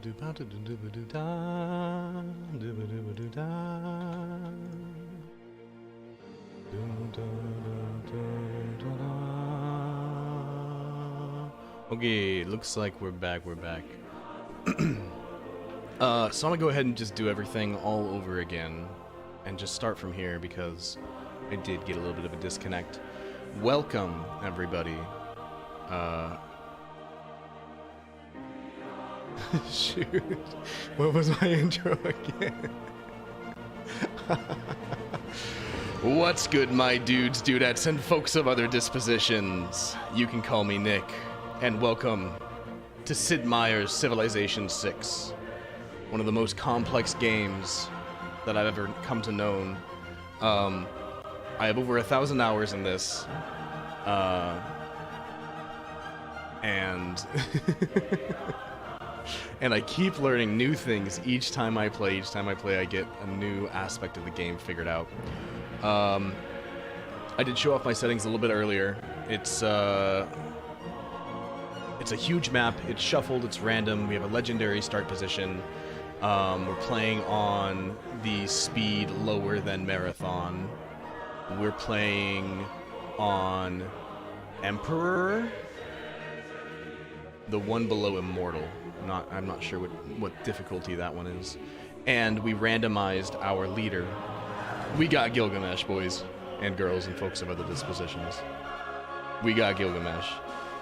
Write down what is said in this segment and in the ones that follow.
Okay, looks like we're back. So I'm gonna go ahead and just do everything all over again and just start from here because I did get a little bit of a disconnect. Welcome, everybody. Shoot. What was my intro again? What's good, my dudes, dudettes, and folks of other dispositions? You can call me Nick, and welcome to Sid Meier's Civilization 6. One of the most complex games that I've ever come to know. I have over 1,000 hours in this, and and I keep learning new things each time I play. Each time I play, I get a new aspect of the game figured out. I did show off my settings a little bit earlier. It's a huge map. It's shuffled. It's random. We have a legendary start position. We're playing on the speed lower than Marathon. We're playing on Emperor, the one below Immortal. I'm not sure what difficulty that one is. And we randomized our leader. We got Gilgamesh, boys and girls and folks of other dispositions. We got Gilgamesh.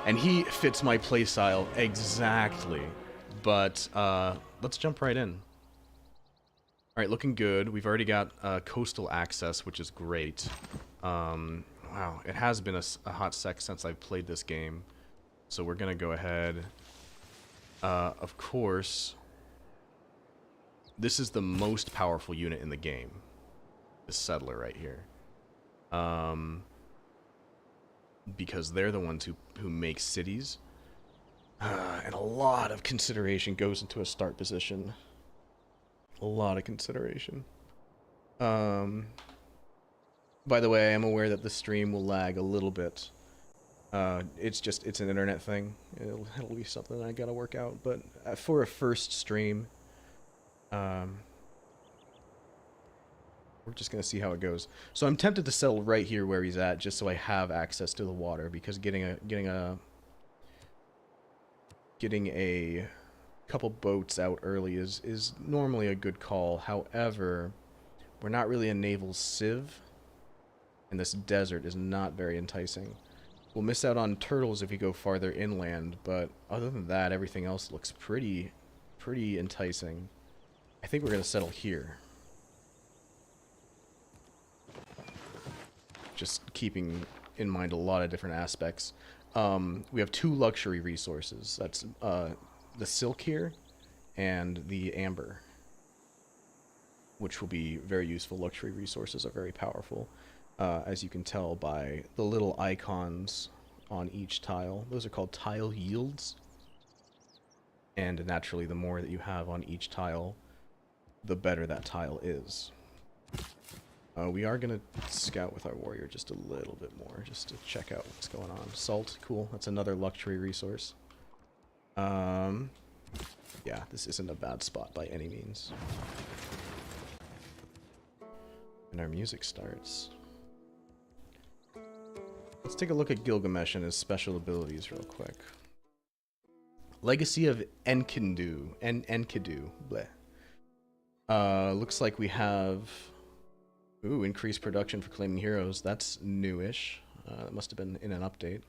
And he fits my playstyle exactly. But let's jump right in. Alright, looking good. We've already got coastal access, which is great. Wow, it has been a hot sec since I've played this game. So we're going to go ahead. Of course, this is the most powerful unit in the game. This settler right here. Because they're the ones who make cities. And a lot of consideration goes into a start position. A lot of consideration. By the way, I'm aware that the stream will lag a little bit. It's an internet thing. It'll be something I gotta work out. But for a first stream, we're just gonna see how it goes. So I'm tempted to settle right here where he's at, just so I have access to the water, because getting a couple boats out early is normally a good call. However, we're not really a naval civ, and this desert is not very enticing. We'll miss out on turtles if we go farther inland, but other than that, everything else looks pretty enticing. I think we're gonna settle here. Just keeping in mind a lot of different aspects. We have 2 luxury resources. That's the silk here and the amber, which will be very useful. Luxury resources are very powerful, as you can tell by the little icons on each tile. Those are called tile yields. And naturally, the more that you have on each tile, the better that tile is. We are going to scout with our warrior just a little bit more, just to check out what's going on. Salt, cool. That's another luxury resource. Yeah, this isn't a bad spot by any means. And our music starts. Let's take a look at Gilgamesh and his special abilities real quick. Legacy of Enkidu. Enkidu. Bleh. Looks like we have... Ooh, increased production for claiming heroes. That's newish. That must have been in an update.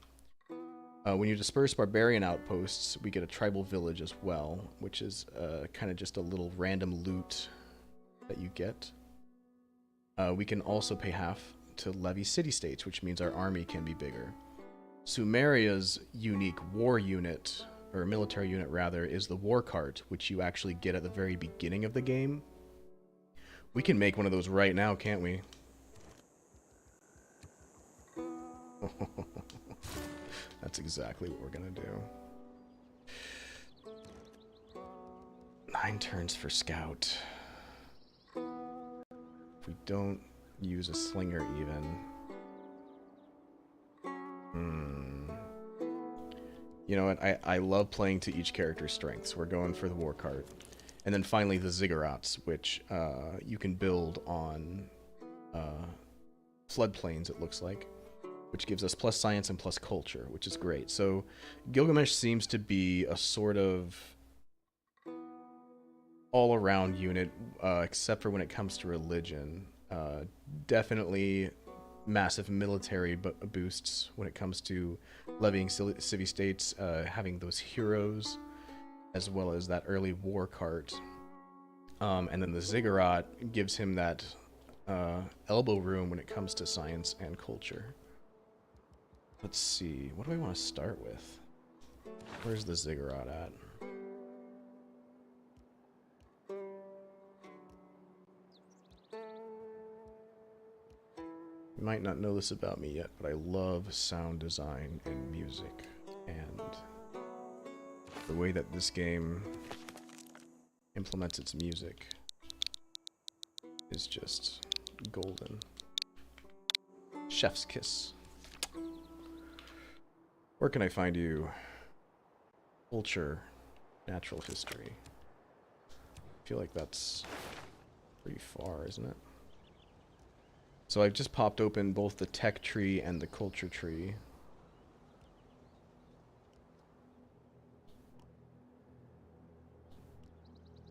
When you disperse barbarian outposts, we get a tribal village as well, which is kind of just a little random loot that you get. We can also pay half to levy city-states, which means our army can be bigger. Sumeria's unique war unit, or military unit rather, is the war cart, which you actually get at the very beginning of the game. We can make one of those right now, can't we? That's exactly what we're gonna do. 9 turns for scout. If we don't use a slinger even. You know, and I love playing to each character's strengths. We're going for the war cart. And then finally the ziggurats, which you can build on floodplains, it looks like, which gives us plus science and plus culture, which is great. So Gilgamesh seems to be a sort of all-around unit, except for when it comes to religion. Definitely massive military boosts when it comes to levying city-states, having those heroes, as well as that early war cart. And then the ziggurat gives him that elbow room when it comes to science and culture. Let's see, what do I want to start with? Where's the ziggurat at? You might not know this about me yet, but I love sound design and music. And the way that this game implements its music is just golden. Chef's kiss. Where can I find you? Culture, natural history. I feel like that's pretty far, isn't it? So I've just popped open both the tech tree and the culture tree.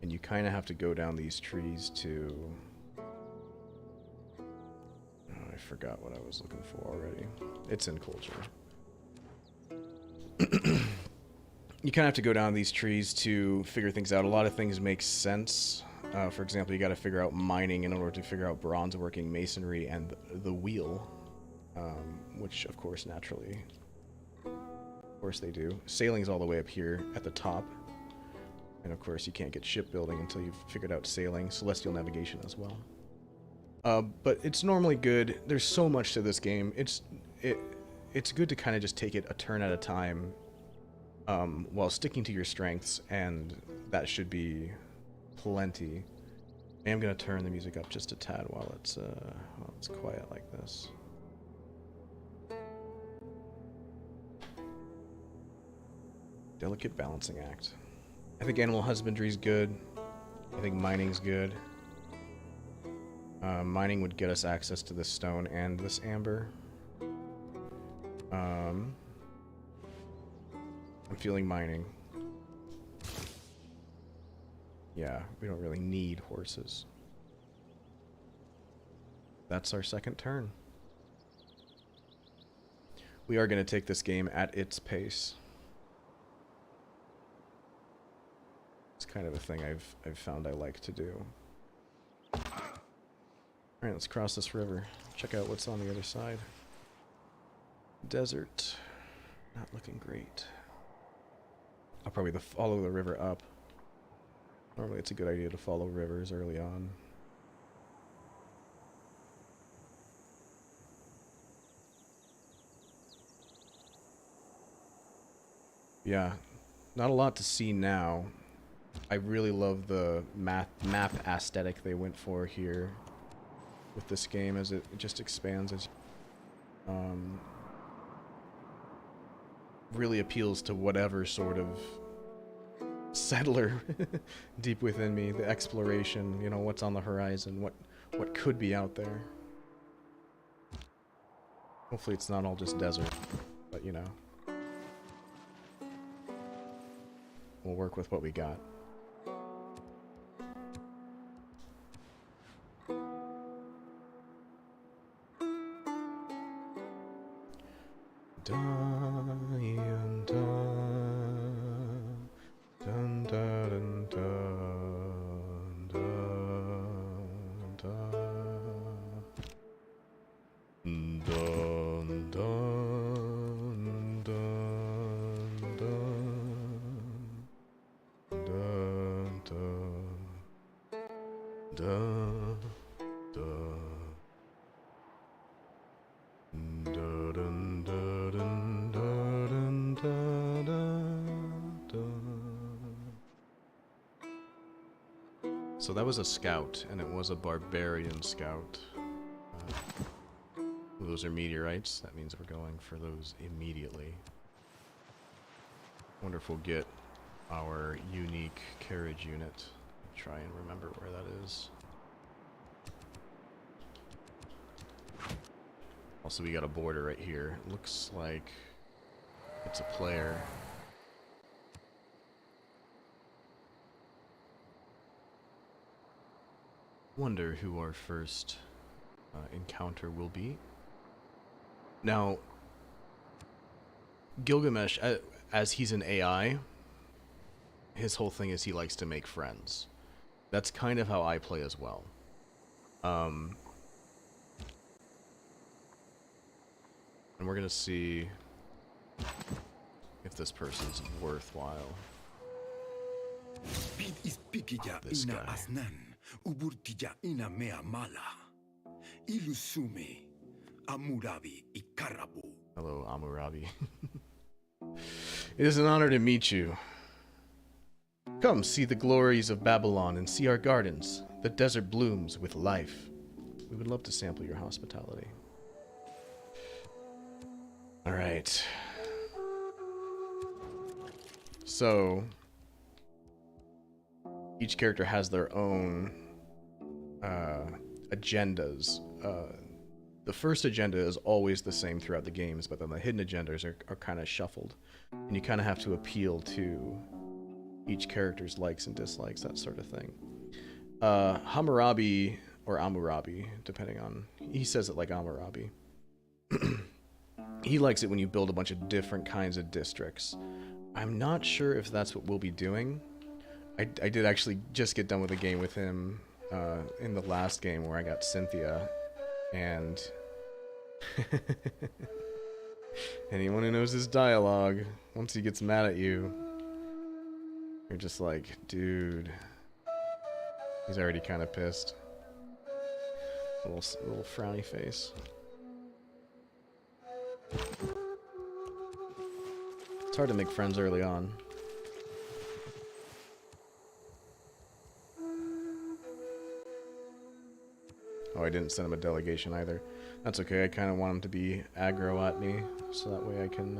And you kind of have to go down these trees to... Oh, I forgot what I was looking for already. It's in culture. You kind of have to go down these trees to figure things out. A lot of things make sense. For example, you got to figure out mining in order to figure out bronze working, masonry, and the wheel, which of course naturally, of course they do. Sailing's all the way up here at the top, and of course you can't get shipbuilding until you've figured out sailing. Celestial navigation as well. But it's normally good. There's so much to this game. It's good to kind of just take it a turn at a time, while sticking to your strengths, and that should be plenty. I am going to turn the music up just a tad while it's quiet like this. Delicate balancing act. I think animal husbandry's good. I think mining's good. Mining would get us access to this stone and this amber. I'm feeling mining. Yeah, we don't really need horses. That's our second turn. We are going to take this game at its pace. It's kind of a thing I've found I like to do. Alright, let's cross this river. Check out what's on the other side. Desert. Not looking great. I'll probably follow the river up. Normally it's a good idea to follow rivers early on. Yeah, not a lot to see now. I really love the map aesthetic they went for here with this game, as it just expands. As really appeals to whatever sort of settler deep within me. The exploration, you know, what's on the horizon, what could be out there. Hopefully it's not all just desert, but you know, we'll work with what we got. Dun, dun, dun, dun, dun, dun, dun, dun, dun, dun, dun, dun, dun. So that was a scout, and it was a barbarian scout. Those are meteorites. That means we're going for those immediately. Wonder if we'll get our unique carriage unit. Try and remember where that is. Also, we got a border right here. Looks like it's a player. Wonder who our first encounter will be. Now, Gilgamesh, as he's an AI, his whole thing is he likes to make friends. That's kind of how I play as well. And we're gonna see if this person's worthwhile. This guy. Hello, Amurabi. It is an honor to meet you. Come see the glories of Babylon and see our gardens. The desert blooms with life. We would love to sample your hospitality. Alright. So, each character has their own agendas. The first agenda is always the same throughout the games, but then the hidden agendas are kind of shuffled. And you kind of have to appeal to each character's likes and dislikes, that sort of thing. Hammurabi, or Amurabi, depending on... He says it like Amurabi. He likes it when you build a bunch of different kinds of districts. I'm not sure if that's what we'll be doing. I did actually just get done with a game with him in the last game where I got Cynthia, and anyone who knows his dialogue, once he gets mad at you, you're just like, dude, he's already kind of pissed. Little frowny face. It's hard to make friends early on. Oh, I didn't send him a delegation either. That's okay, I kind of want him to be aggro at me, so that way I can,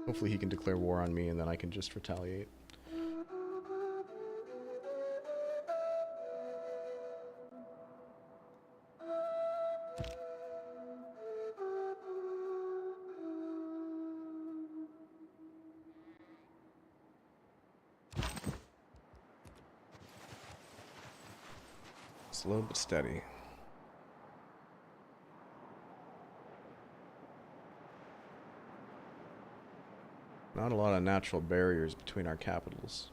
hopefully he can declare war on me and then I can just retaliate. Slow but steady. Not a lot of natural barriers between our capitals.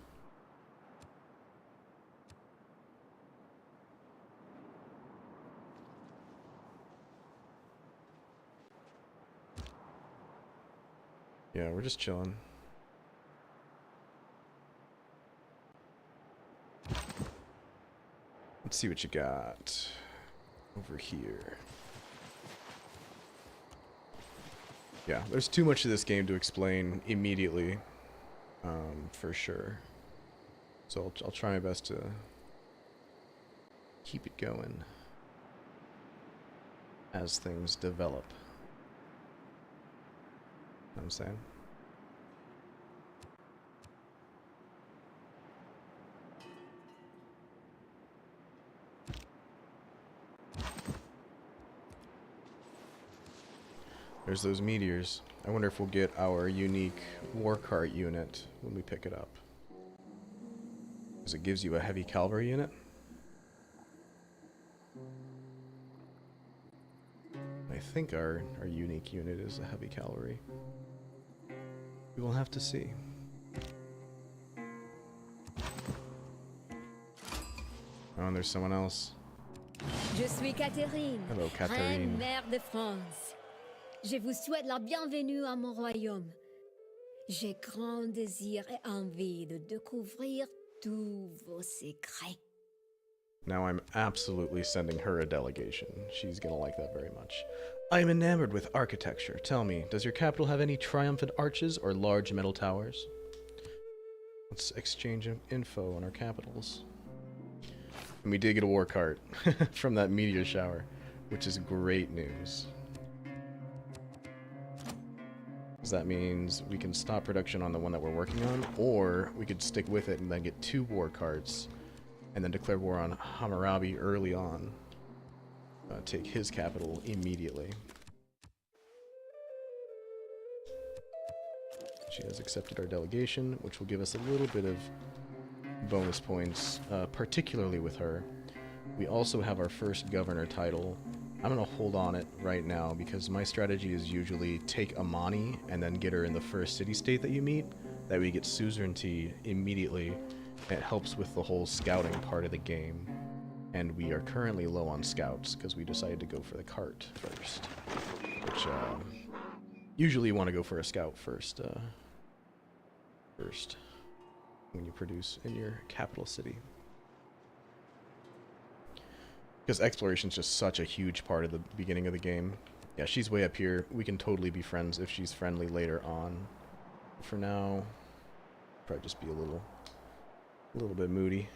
Yeah, we're just chilling. Let's see what you got over here. Yeah, there's too much of this game to explain immediately, for sure. So I'll try my best to keep it going as things develop. Know what I'm saying? There's those meteors. I wonder if we'll get our unique war cart unit when we pick it up. Because it gives you a heavy cavalry unit. I think our unique unit is a heavy cavalry. We will have to see. Oh, and there's someone else. Je suis Catherine, Hello, reine Catherine. mère de France. Je vous souhaite la bienvenue à mon royaume. J'ai grand désir et envie de découvrir tous vos secrets. Now I'm absolutely sending her a delegation. She's gonna like that very much. I am enamored with architecture. Tell me, does your capital have any triumphant arches or large metal towers? Let's exchange info on our capitals. And we did get a war cart from that meteor shower, which is great news. because that means we can stop production on the one that we're working on, or we could stick with it and then get 2 war cards, and then declare war on Hammurabi early on. Take his capital immediately. She has accepted our delegation, which will give us a little bit of bonus points, particularly with her. We also have our first governor title. I'm going to hold on it right now because my strategy is usually take Amani and then get her in the first city-state that you meet. That way you get suzerainty immediately. It helps with the whole scouting part of the game. And we are currently low on scouts because we decided to go for the cart first. Which, usually you want to go for a scout first. First, when you produce in your capital city. Because exploration is just such a huge part of the beginning of the game. Yeah, she's way up here. We can totally be friends if she's friendly later on. For now, probably just be a little bit moody.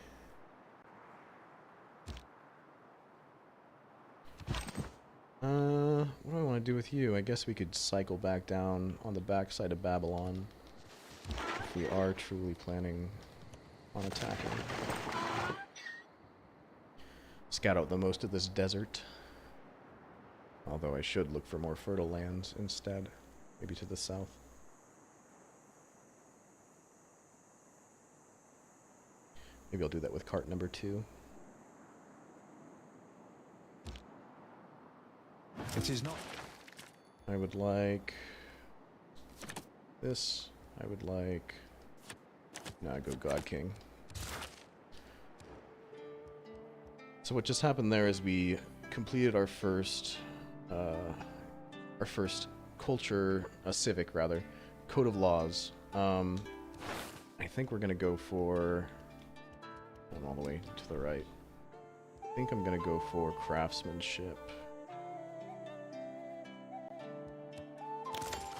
What do I want to do with you? I guess we could cycle back down on the backside of Babylon. If we are truly planning on attacking. Scout out the most of this desert. Although I should look for more fertile lands instead. Maybe to the south. Maybe I'll do that with cart number 2. It is not. I would like this. I would like... Nah, go God King. So what just happened there is we completed our first culture, civic rather, code of laws. I think we're gonna go for... I'm all the way to the right. I think I'm gonna go for craftsmanship.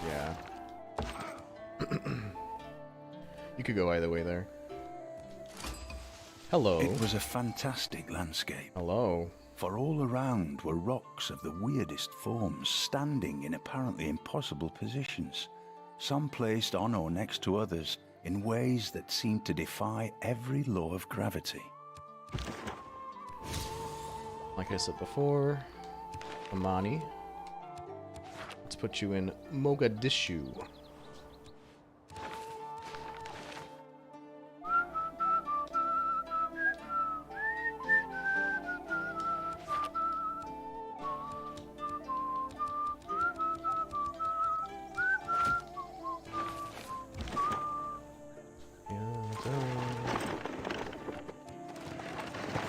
Yeah. You could go either way there. Hello. It was a fantastic landscape. Hello. For all around were rocks of the weirdest forms, standing in apparently impossible positions, some placed on or next to others in ways that seemed to defy every law of gravity. Like I said before, Amani. Let's put you in Mogadishu.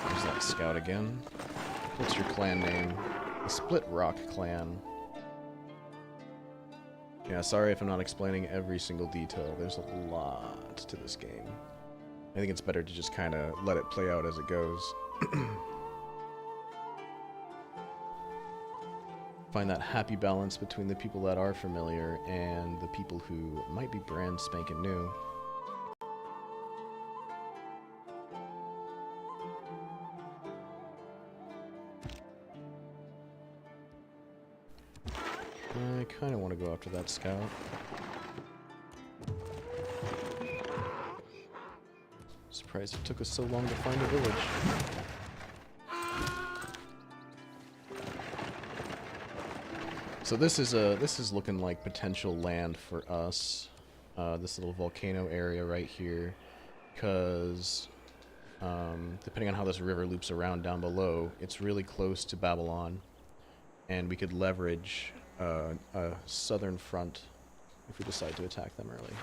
There's that scout again. What's your clan name? The Split Rock Clan. Yeah, sorry if I'm not explaining every single detail. There's a lot to this game. I think it's better to just kind of let it play out as it goes. Find that happy balance between the people that are familiar and the people who might be brand spanking new. I kind of want to go after that scout. Surprised it took us so long to find a village. So this is looking like potential land for us. This little volcano area right here, because depending on how this river loops around down below, it's really close to Babylon, and we could leverage a southern front if we decide to attack them early.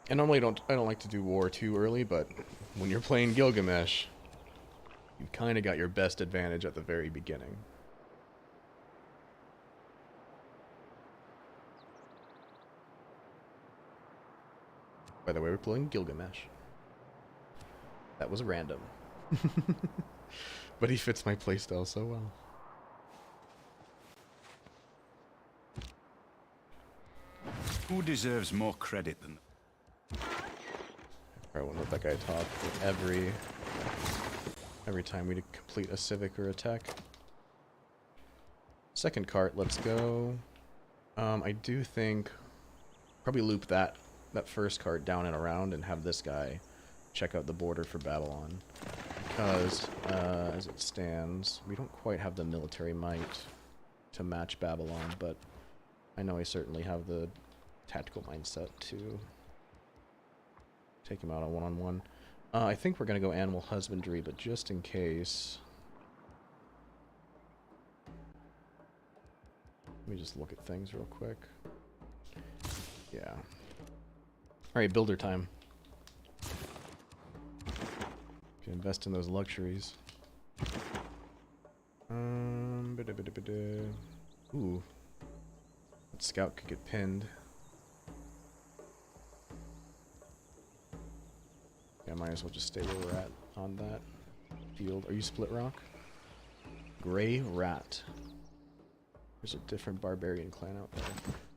And normally I don't like to do war too early, but when you're playing Gilgamesh, you kind of got your best advantage at the very beginning. By the way, we're playing Gilgamesh. That was random. But he fits my playstyle so well. Who deserves more credit than... I won't let that guy talk every time we complete a civic or attack. Second cart, let's go. I do think probably loop that first cart down and around and have this guy check out the border for Babylon. Because, as it stands, we don't quite have the military might to match Babylon, but I know I certainly have the tactical mindset to take him out on one-on-one. I think we're going to go animal husbandry, but just in case... Let me just look at things real quick. Yeah. Alright, builder time. Can invest in those luxuries. Ooh. That scout could get pinned. Yeah, might as well just stay where we're at on that field. Are you split rock? Gray rat. There's a different barbarian clan out there.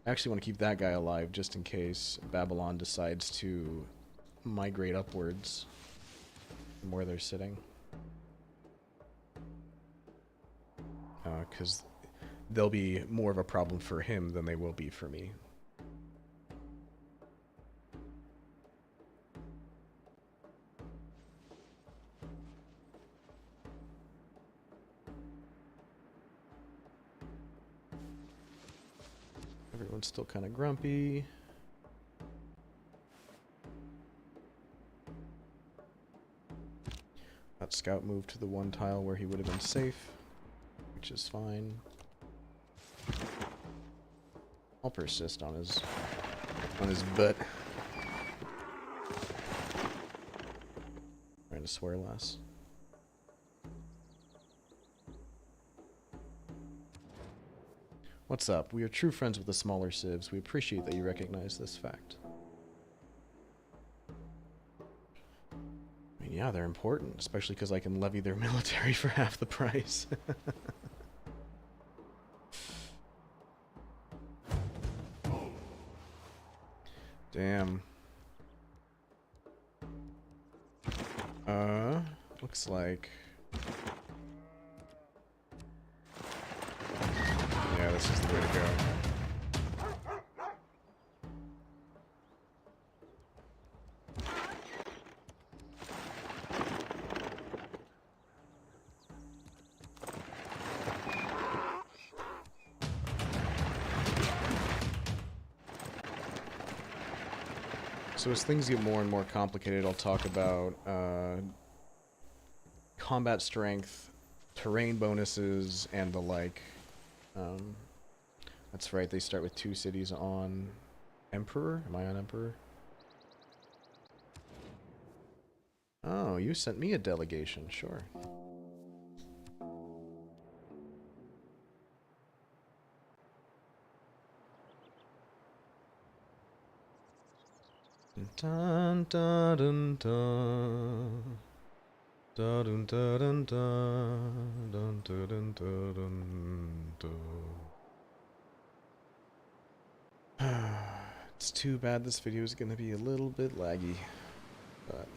I actually want to keep that guy alive just in case Babylon decides to migrate upwards from where they're sitting. Because they'll be more of a problem for him than they will be for me. Everyone's still kind of grumpy. That scout moved to the one tile where he would have been safe, which is fine. I'll persist on his butt. Trying to swear less. What's up? We are true friends with the smaller civs. We appreciate that you recognize this fact. I mean, yeah, they're important, especially because I can levy their military for half the price. Damn. Looks like... Yeah, this is the way to go. So as things get more and more complicated, I'll talk about combat strength, terrain bonuses, and the like. That's right, they start with 2 cities on Emperor? Am I on Emperor? Oh, you sent me a delegation, sure. Dun dun dun dun. Dun dun dun dun dun dun dun dun dun. It's too bad this video is going to be a little bit laggy, but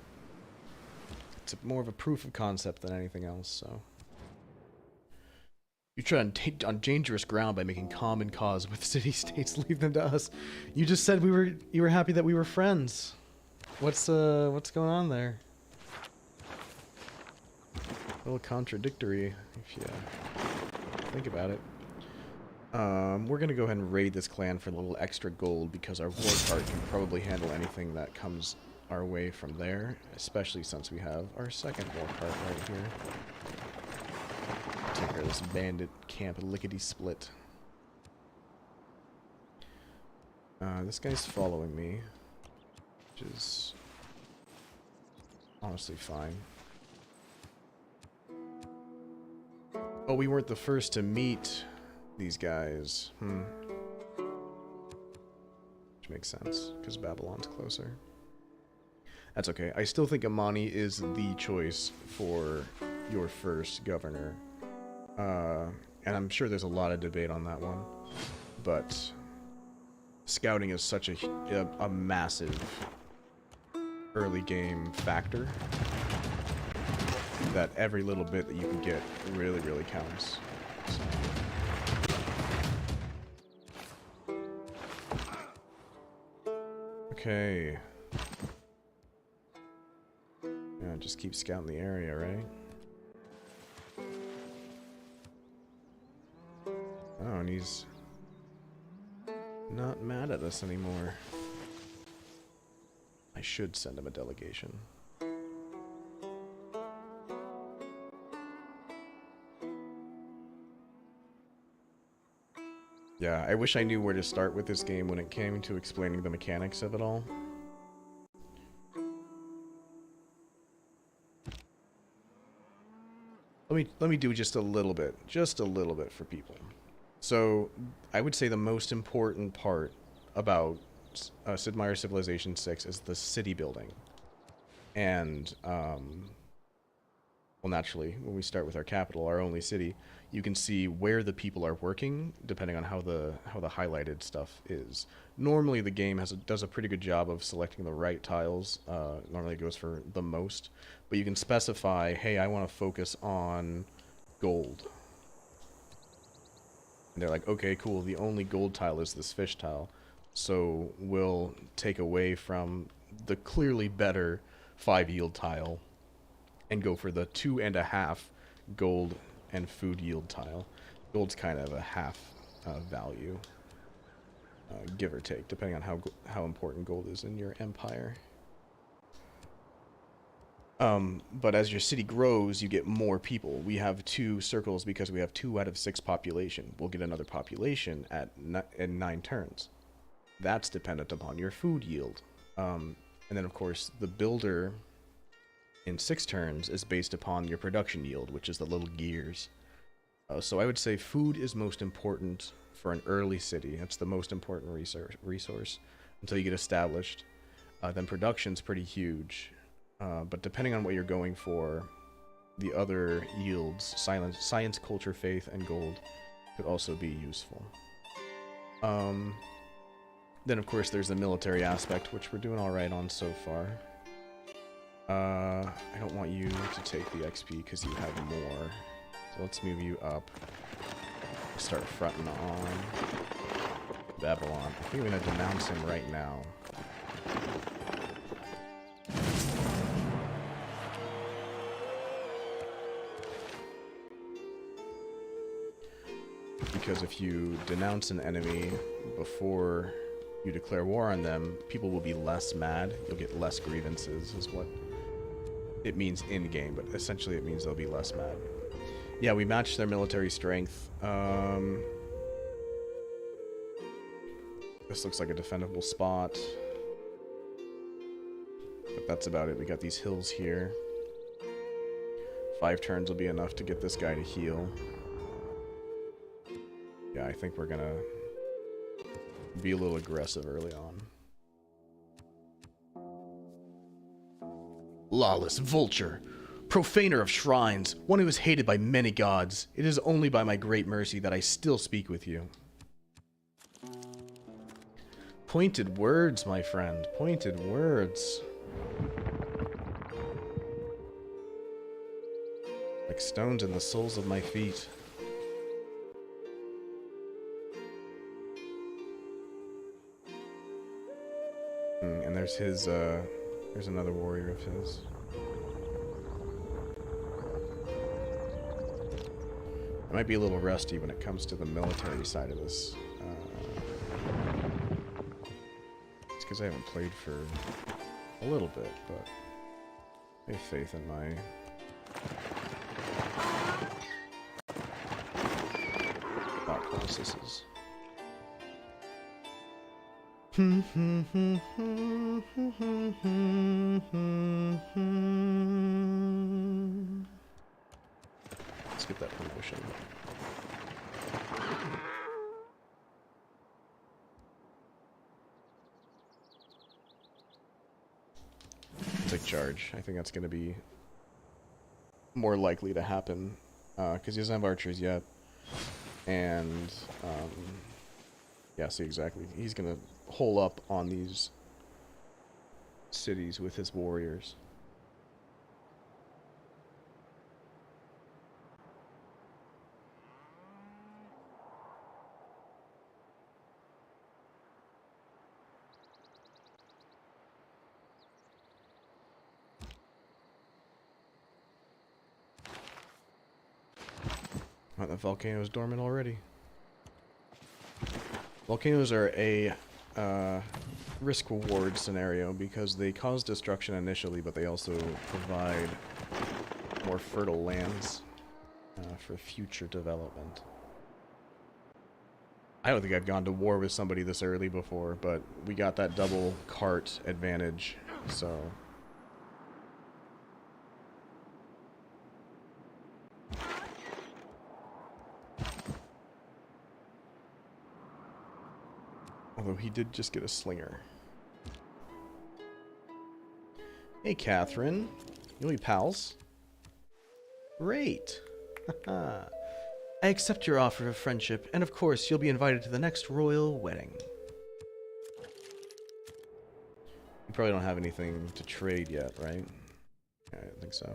it's more of a proof of concept than anything else, so. You try and take on dangerous ground by making common cause with city-states. Leave them to us. You just said you were happy that we were friends. What's going on there? A little contradictory, if you think about it. We're gonna go ahead and raid this clan for a little extra gold because our war cart can probably handle anything that comes our way from there, especially since we have our second war cart right here. Take care of this bandit camp lickety-split. This guy's following me, which is honestly fine. Oh, we weren't the first to meet these guys. Which makes sense, because Babylon's closer. That's okay. I still think Amani is the choice for your first governor. And I'm sure there's a lot of debate on that one. But scouting is such a massive early game factor that every little bit that you can get really, really counts. So. Okay. Yeah, just keep scouting the area, right? Oh, and he's not mad at us anymore. I should send him a delegation. Yeah, I wish I knew where to start with this game when it came to explaining the mechanics of it all. Let me do just a little bit for people. So, I would say the most important part about Sid Meier's Civilization 6 is the city building. And, well, naturally, when we start with our capital, our only city, you can see where the people are working, depending on how the highlighted stuff is. Normally, the game does a pretty good job of selecting the right tiles. Normally, it goes for the most, but you can specify, hey, I want to focus on gold. And they're like, okay, cool. The only gold tile is this fish tile, so we'll take away from the clearly better 5 yield tile and go for the 2.5 gold and food yield tile. Gold's kind of a half value, give or take, depending on how important gold is in your empire. But as your city grows, you get more people. We have 2 circles because we have 2 out of 6 population. We'll get another population in 9 turns. That's dependent upon your food yield. And then, of course, the builder in 6 turns is based upon your production yield, which is the little gears. So I would say food is most important for an early city. That's the most important resource until you get established. Then production's pretty huge. But depending on what you're going for, the other yields, science, culture, faith, and gold, could also be useful. Then, of course, there's the military aspect, which we're doing alright on so far. I don't want you to take the XP because you have more. So let's move you up. Start fronting on Babylon. I think I'm going to denounce him right now. Because if you denounce an enemy before you declare war on them, people will be less mad. You'll get less grievances, is what it means in-game, but essentially it means they'll be less mad. Yeah, we matched their military strength. This looks like a defendable spot. But that's about it. We got these hills here. 5 turns will be enough to get this guy to heal. Yeah, I think we're gonna be a little aggressive early on. Lawless vulture, profaner of shrines, one who is hated by many gods. It is only by my great mercy that I still speak with you. Pointed words, my friend. Pointed words. Like stones in the soles of my feet. And there's his, there's another warrior of his. I might be a little rusty when it comes to the military side of this. It's because I haven't played for a little bit, but I have faith in my thought processes. Let's get that promotion. Take charge. I think that's going to be more likely to happen because he doesn't have archers yet. And yeah, see, exactly. He's going to hole up on these cities with his warriors. Oh, the volcano is dormant already. Volcanoes are a risk-reward scenario because they cause destruction initially, but they also provide more fertile lands for future development. I don't think I've gone to war with somebody this early before, but we got that double cart advantage, so... Although he did just get a slinger. Hey, Catherine. You'll be pals? Great. I accept your offer of friendship, and of course, you'll be invited to the next royal wedding. You probably don't have anything to trade yet, right? I don't think so.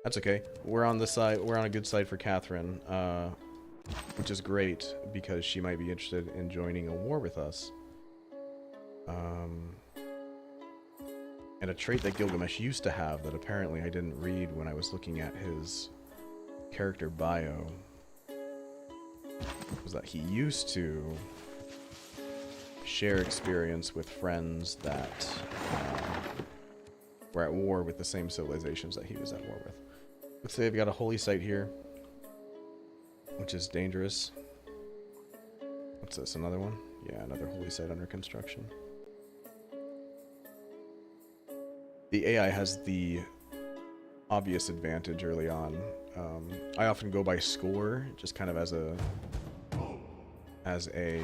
That's okay. We're on the side. We're on a good side for Catherine. Which is great, because she might be interested in joining a war with us. And a trait that Gilgamesh used to have that apparently I didn't read when I was looking at his character bio was that he used to share experience with friends that were at war with the same civilizations that he was at war with. Let's say I've got a holy site here, which is dangerous. What's this, another one? Yeah, another holy site under construction. The AI has the obvious advantage early on. I often go by score, just kind of as a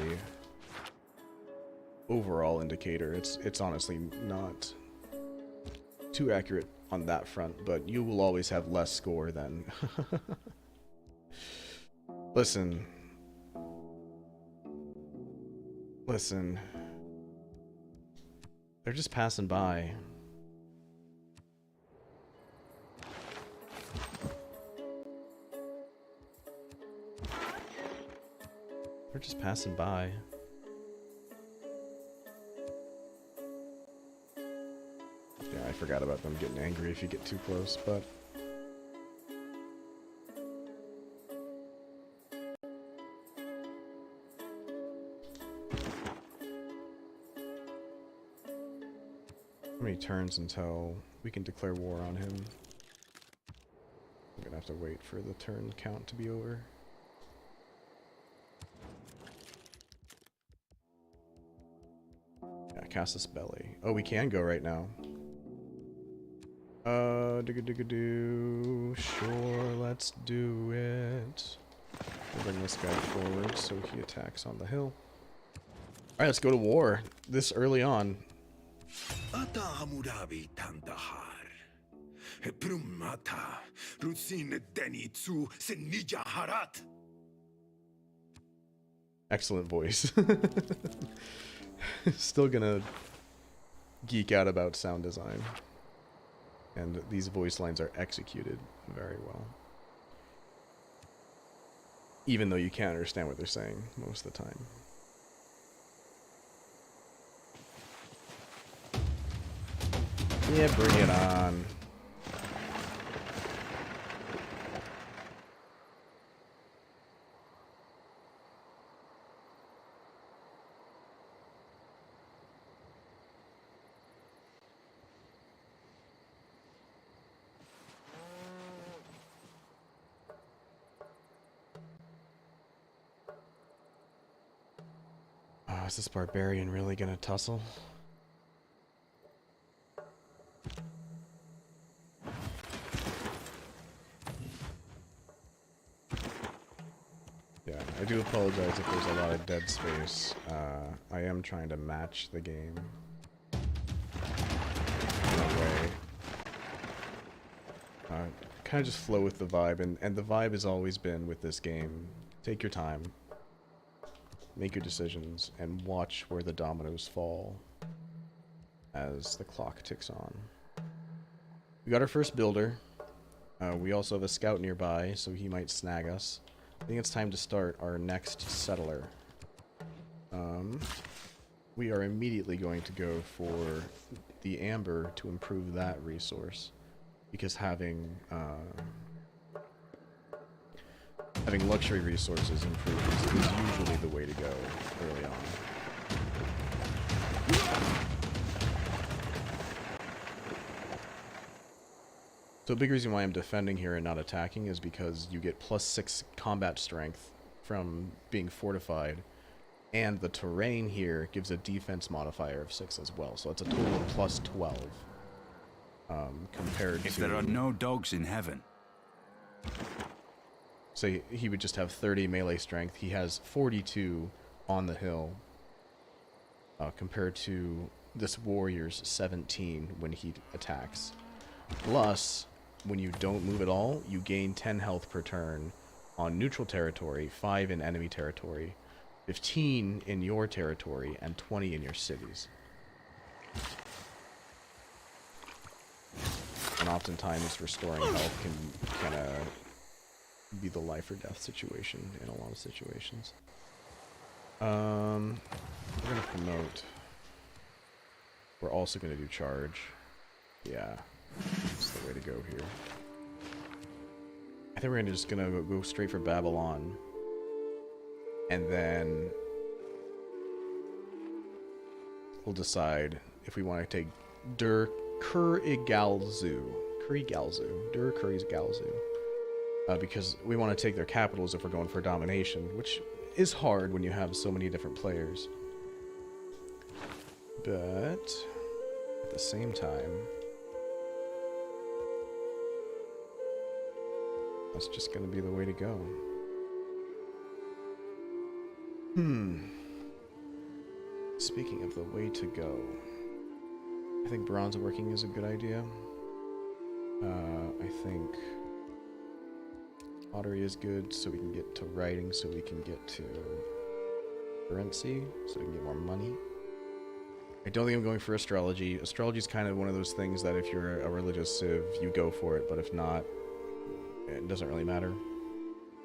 overall indicator. It's honestly not too accurate on that front, but you will always have less score than... Listen. Listen. They're just passing by. They're just passing by. Yeah, I forgot about them getting angry if you get too close, but... How many turns until we can declare war on him? I'm gonna have to wait for the turn count to be over. Yeah, Casus Belli. Oh, we can go right now. Digga-digga-doo. Sure, let's do it. We'll bring this guy forward so he attacks on the hill. Alright, let's go to war. This early on. Excellent voice. Still gonna geek out about sound design. And these voice lines are executed very well. Even though you can't understand what they're saying most of the time. Yeah, bring it on. Oh, is this barbarian really gonna tussle? Yeah, I do apologize if there's a lot of dead space. I am trying to match the game in a way. Kind of just flow with the vibe, and the vibe has always been with this game. Take your time. Make your decisions, and watch where the dominoes fall as the clock ticks on. We got our first builder. We also have a scout nearby, so he might snag us. I think it's time to start our next settler. We are immediately going to go for the amber to improve that resource, because having having luxury resources improved is usually the way to go early on. So a big reason why I'm defending here and not attacking is because you get +6 combat strength from being fortified, and the terrain here gives a defense modifier of 6 as well, so it's a total of +12 compared to... If there are no dogs in heaven... So he would just have 30 melee strength. He has 42 on the hill, compared to this warrior's 17 when he attacks. Plus, when you don't move at all, you gain 10 health per turn on neutral territory, 5 in enemy territory, 15 in your territory, and 20 in your cities. And oftentimes restoring health can be the life or death situation in a lot of situations. We're gonna promote. We're also gonna do charge. Yeah, that's the way to go here. I think we're just gonna go straight for Babylon, and then we'll decide if we want to take Dur Kurigalzu, because we want to take their capitals if we're going for domination, which is hard when you have so many different players. But at the same time, that's just going to be the way to go. Speaking of the way to go, I think bronze working is a good idea. I think pottery is good, so we can get to writing, so we can get to currency, so we can get more money. I don't think I'm going for astrology. Astrology is kind of one of those things that if you're a religious civ, you go for it, but if not, it doesn't really matter.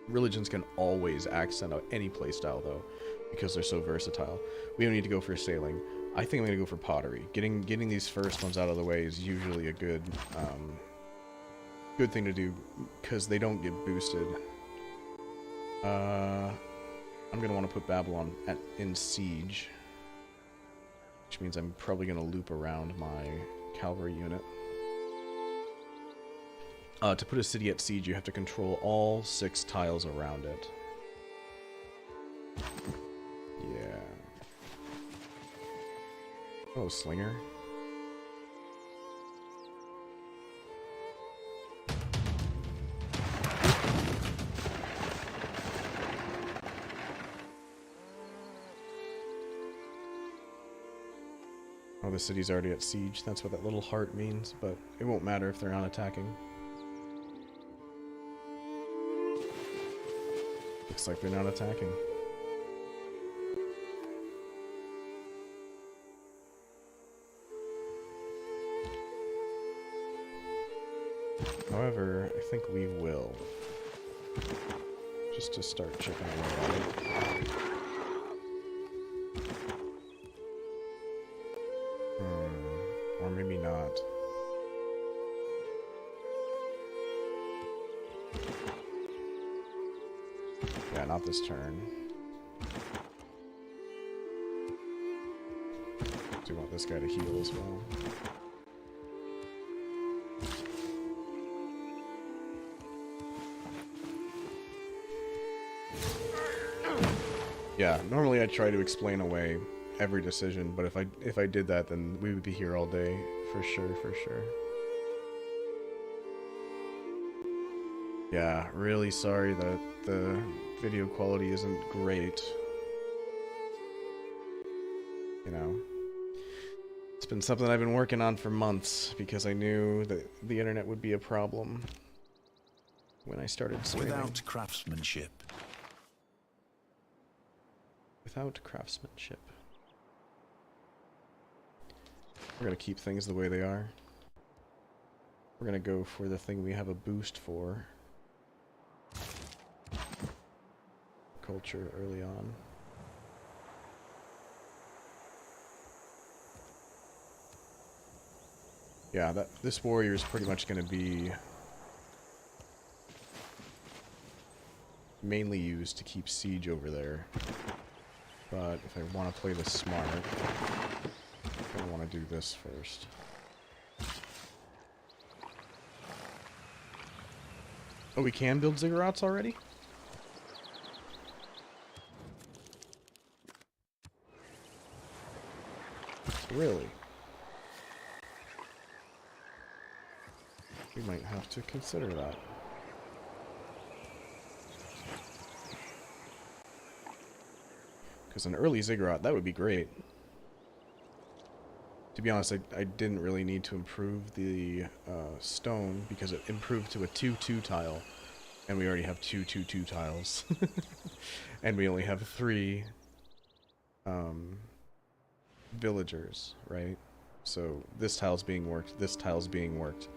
Religions can always accent out any playstyle, though, because they're so versatile. We don't need to go for sailing. I think I'm going to go for pottery. Getting these first ones out of the way is usually a good thing to do, because they don't get boosted. I'm going to want to put Babylon in siege, which means I'm probably going to loop around my cavalry unit. To put a city at siege, you have to control all 6 tiles around it. Yeah. Oh, Slinger. Oh, the city's already at siege. That's what that little heart means, but it won't matter if they're not attacking. Looks like they're not attacking. However, I think we will. Just to start chipping away at it. Or maybe not. Yeah, not this turn. Do want this guy to heal as well. Yeah, normally I try to explain away every decision, but if I did that, then we would be here all day, for sure, for sure. Yeah, really sorry that the video quality isn't great. You know, it's been something I've been working on for months because I knew that the internet would be a problem when I started streaming. Without craftsmanship. Without craftsmanship. We're gonna keep things the way they are. We're gonna go for the thing we have a boost for. Culture early on. Yeah, this warrior is pretty much gonna be mainly used to keep siege over there. But if I want to play this smart, I want to do this first. Oh, we can build ziggurats already? Really? We might have to consider that. Because an early ziggurat, that would be great. To be honest, I didn't really need to improve the stone because it improved to a 2-2 tile. And we already have 2-2-2 tiles. And we only have 3 villagers, right? So this tile's being worked, this tile's being worked,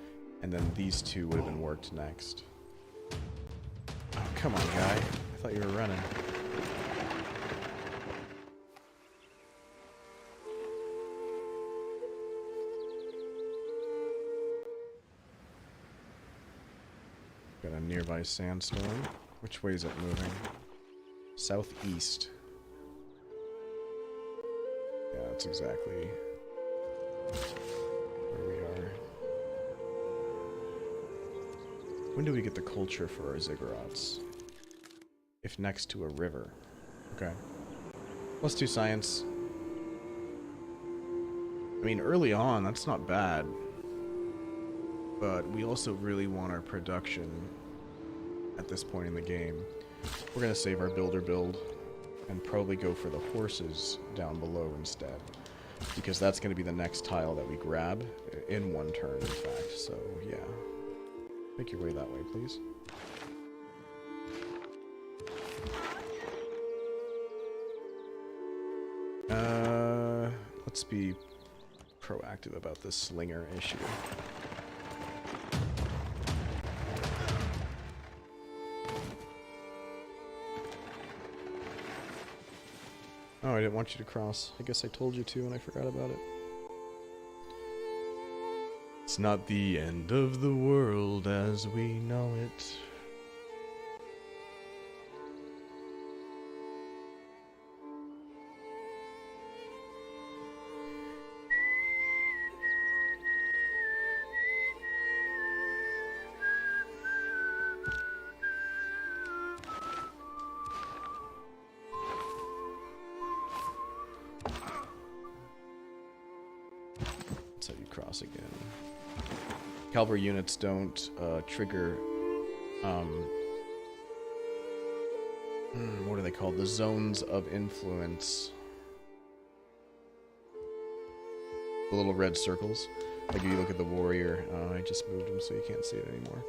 and then these 2 would have been worked next. Oh, come on, guy. I thought you were running. Got a nearby sandstorm. Which way is it moving? Southeast. Yeah, that's exactly where we are. When do we get the culture for our ziggurats? If next to a river. Okay. Let's do science. I mean, early on, that's not bad. But we also really want our production at this point in the game. We're going to save our builder build and probably go for the horses down below instead. Because that's going to be the next tile that we grab in one turn, in fact. So, yeah. Make your way that way, please. Let's be proactive about this slinger issue. Oh, I didn't want you to cross. I guess I told you to and I forgot about it. It's not the end of the world as we know it. That's how you cross again. Cavalry units don't trigger, what are they called? The zones of influence. The little red circles. Like if you look at the warrior, I just moved him so you can't see it anymore.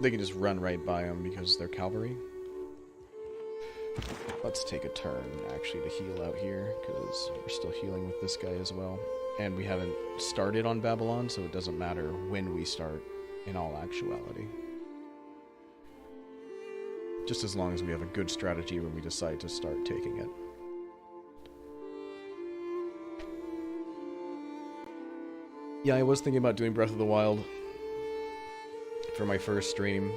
They can just run right by them because they're cavalry. Let's take a turn, actually, to heal out here, because we're still healing with this guy as well. And we haven't started on Babylon, so it doesn't matter when we start, in all actuality. Just as long as we have a good strategy when we decide to start taking it. Yeah, I was thinking about doing Breath of the Wild for my first stream.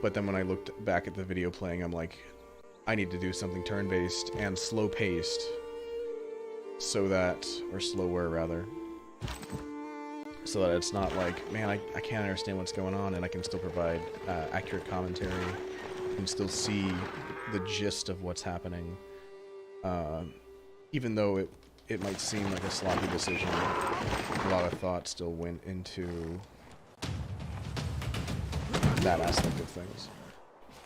But then when I looked back at the video playing, I'm like, I need to do something turn-based and slow-paced so that, or slower rather, so that it's not like, man, I can't understand what's going on, and I can still provide accurate commentary, and still see the gist of what's happening, even though it might seem like a sloppy decision. A lot of thought still went into that aspect of things.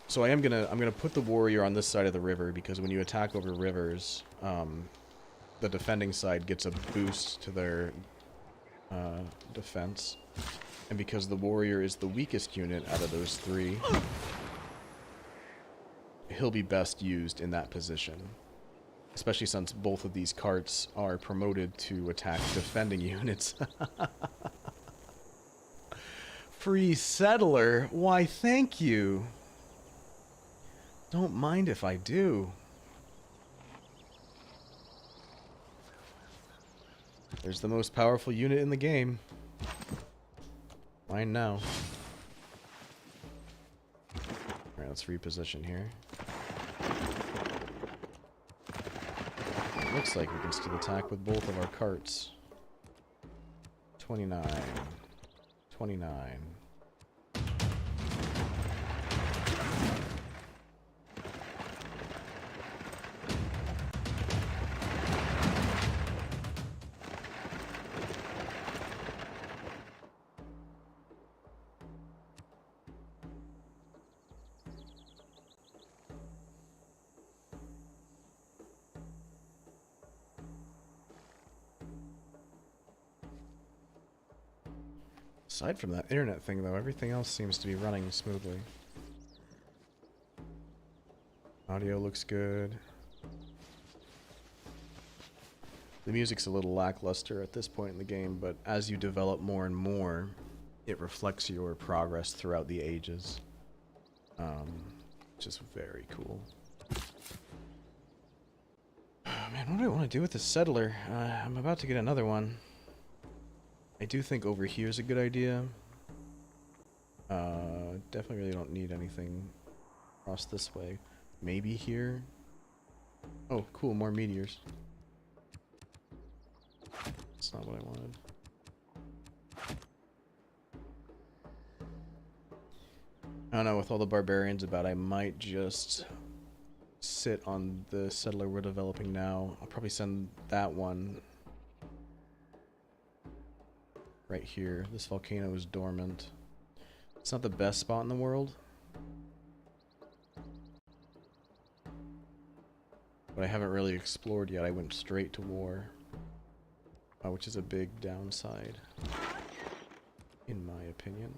So I'm gonna put the warrior on this side of the river, because when you attack over rivers, the defending side gets a boost to their defense, and because the warrior is the weakest unit out of those 3, he'll be best used in that position, especially since both of these carts are promoted to attack defending units. Free settler? Why, thank you. Don't mind if I do. There's the most powerful unit in the game. Mine now. Alright, let's reposition here. It looks like we can still attack with both of our carts. 29. 29. Aside from that internet thing, though, everything else seems to be running smoothly. Audio looks good. The music's a little lackluster at this point in the game, but as you develop more and more, it reflects your progress throughout the ages. Which is very cool. Oh, man, what do I want to do with this settler? I'm about to get another one. I do think over here is a good idea. Definitely really don't need anything across this way. Maybe here? Oh, cool, more meteors. That's not what I wanted. I don't know, with all the barbarians about, I might just sit on the settler we're developing now. I'll probably send that one right here. This volcano is dormant. It's not the best spot in the world, but I haven't really explored yet. I went straight to war, which is a big downside, in my opinion.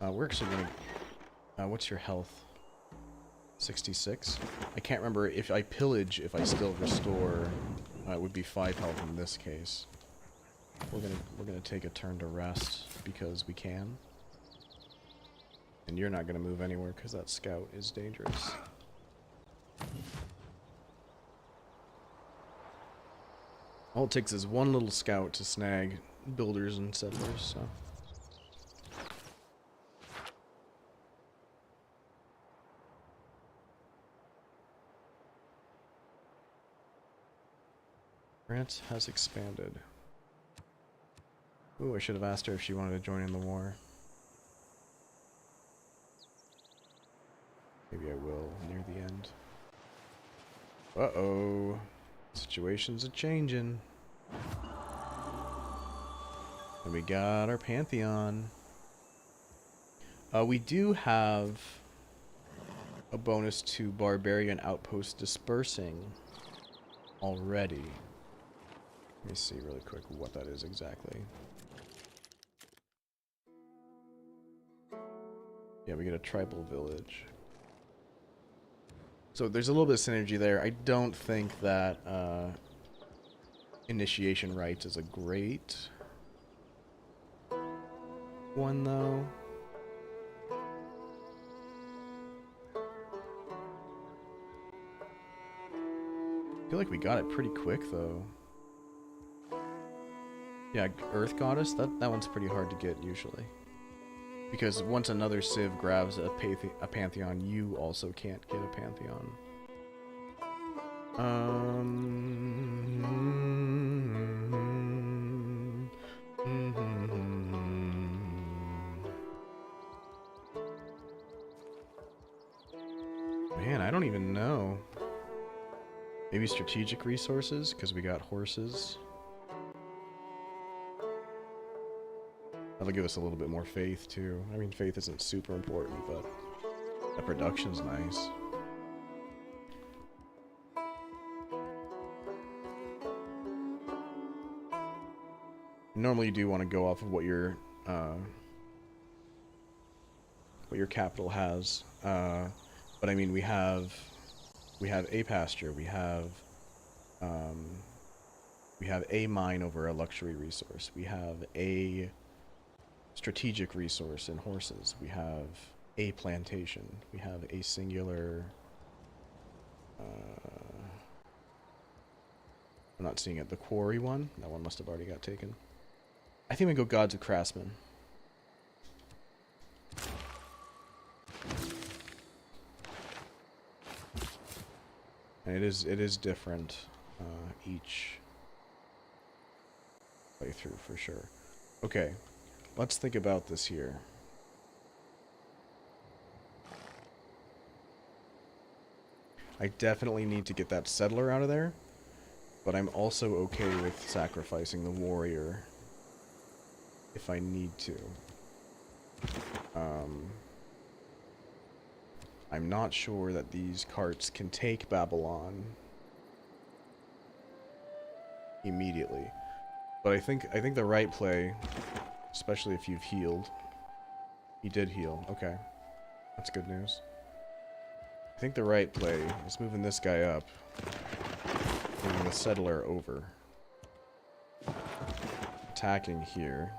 We're actually gonna... what's your health? 66? I can't remember if I pillage, if I still restore. It would be 5 health in this case. We're gonna take a turn to rest because we can. And you're not gonna move anywhere because that scout is dangerous. All it takes is one little scout to snag builders and settlers, so. France has expanded. Ooh, I should have asked her if she wanted to join in the war. Maybe I will near the end. Uh-oh. Situations are changing. And we got our Pantheon. We do have a bonus to Barbarian Outpost Dispersing already. Let me see really quick what that is exactly. Yeah, we get a tribal village. So there's a little bit of synergy there. I don't think that initiation rites is a great one, though. I feel like we got it pretty quick, though. Yeah, Earth Goddess, that one's pretty hard to get, usually. Because once another Civ grabs a Pantheon, you also can't get a Pantheon. Man, I don't even know. Maybe strategic resources, because we got horses. That'll give us a little bit more faith, too. I mean, faith isn't super important, but the production's nice. Normally you do want to go off of what your capital has. But I mean, we have a pasture, we have a mine over a luxury resource, we have a strategic resource in horses, we have a plantation, we have a singular I'm not seeing it, the quarry one. That one must have already got taken. I think we go Gods of Craftsmen. And it is different each playthrough for sure. Okay, let's think about this here. I definitely need to get that settler out of there, but I'm also okay with sacrificing the warrior if I need to. I'm not sure that these carts can take Babylon immediately, but I think the right play, especially if you've healed. He did heal. Okay, that's good news. I think the right play is moving this guy up, moving the settler over, attacking here.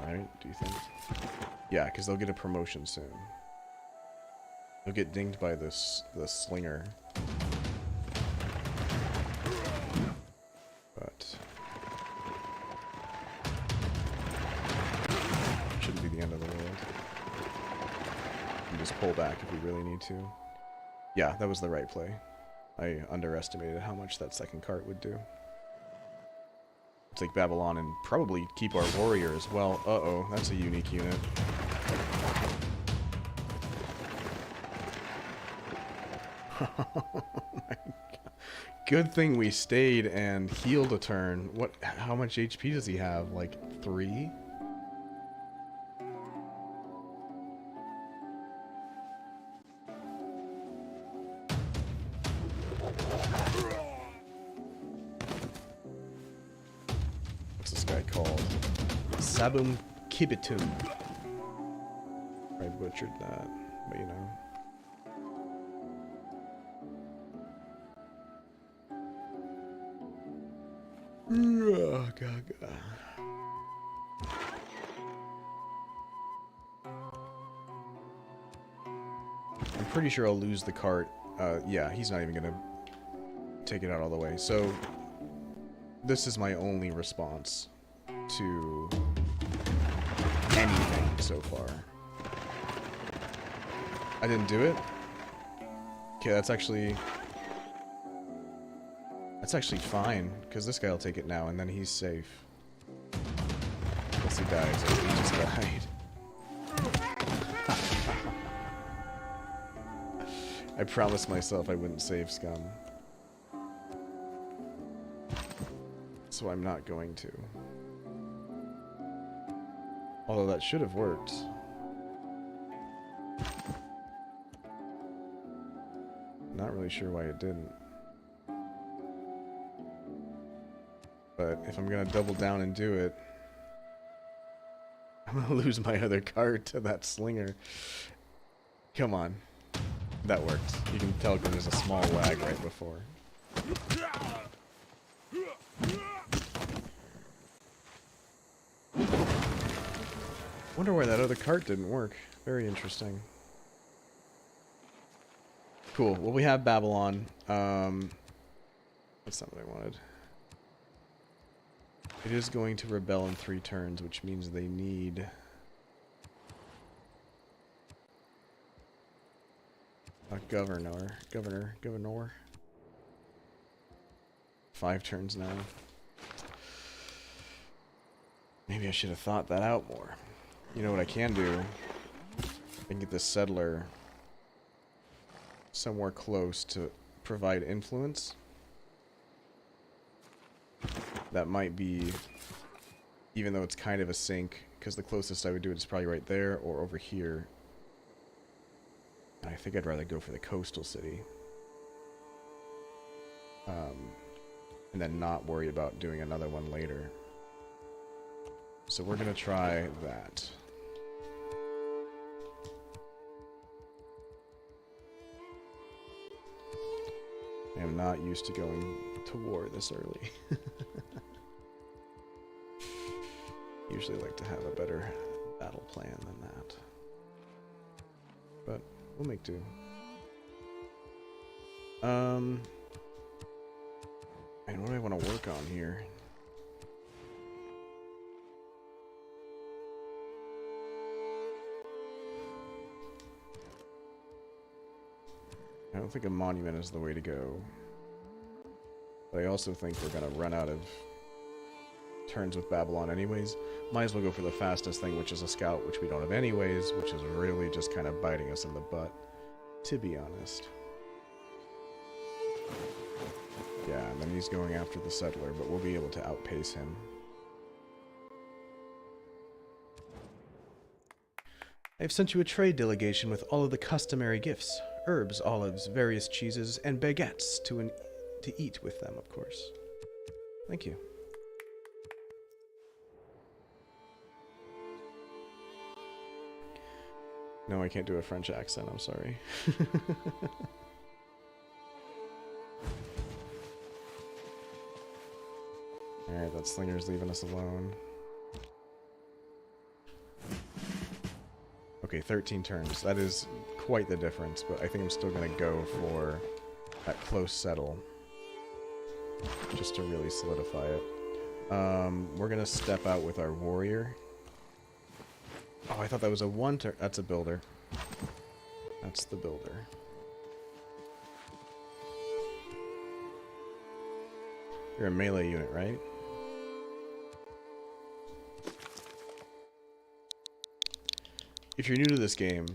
Right? Do you think? Yeah, because they'll get a promotion soon. They'll get dinged by the slinger. But shouldn't be the end of the world. We can just pull back if we really need to. Yeah, that was the right play. I underestimated how much that second cart would do. Take Babylon and probably keep our warrior as well. Uh-oh, that's a unique unit. Oh my God. Good thing we stayed and healed a turn. What? How much HP does he have? Like 3? What's this guy called? Sabum Kibitum. I butchered that, but you know. Oh, God. I'm pretty sure I'll lose the cart. Yeah, he's not even gonna take it out all the way. So, this is my only response to anything so far. I didn't do it? Okay, that's actually fine, because this guy will take it now, and then he's safe. Unless he dies, or he just died. I promised myself I wouldn't save scum. So I'm not going to. Although that should have worked. Not really sure why it didn't. But if I'm gonna double down and do it, I'm gonna lose my other card to that slinger. Come on. That worked. You can tell because there's a small lag right before. Wonder why that other cart didn't work. Very interesting. Cool. Well, we have Babylon. That's not what I wanted. It is going to rebel in 3 turns, which means they need... a governor. 5 turns now. Maybe I should have thought that out more. You know what I can do? I can get this settler somewhere close to provide influence. That might be, even though it's kind of a sink, because the closest I would do it is probably right there or over here. And I think I'd rather go for the coastal city. And then not worry about doing another one later. So we're going to try that. I am not used to going to war this early. Usually like to have a better battle plan than that. But we'll make do. And what do I want to work on here? I don't think a monument is the way to go. But I also think we're gonna run out of turns with Babylon anyways. Might as well go for the fastest thing, which is a scout, which we don't have anyways, which is really just kind of biting us in the butt, to be honest. Yeah, and then he's going after the settler, but we'll be able to outpace him. I've sent you a trade delegation with all of the customary gifts. Herbs, olives, various cheeses, and baguettes to eat with them, of course. Thank you. No, I can't do a French accent, I'm sorry. Alright, that slinger's leaving us alone. Okay, 13 turns. That is quite the difference, but I think I'm still gonna go for that close settle. Just to really solidify it. We're gonna step out with our warrior. Oh, I thought that was a one turn. That's a builder. That's the builder. You're a melee unit, right? If you're new to this game,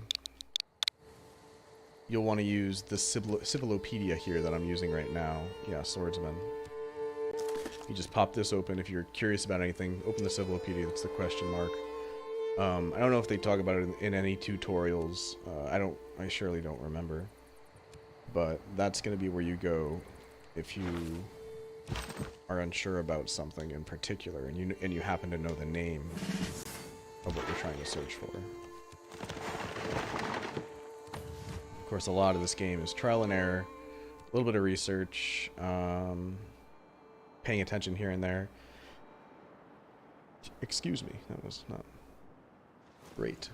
you'll want to use the Civilopedia here that I'm using right now. Yeah, swordsman. You just pop this open. If you're curious about anything, open the Civilopedia. That's the question mark. I don't know if they talk about it in any tutorials. I surely don't remember. But that's going to be where you go if you are unsure about something in particular, and you happen to know the name of what you're trying to search for. Of course, a lot of this game is trial and error, a little bit of research, paying attention here and there. Excuse me, that was not great.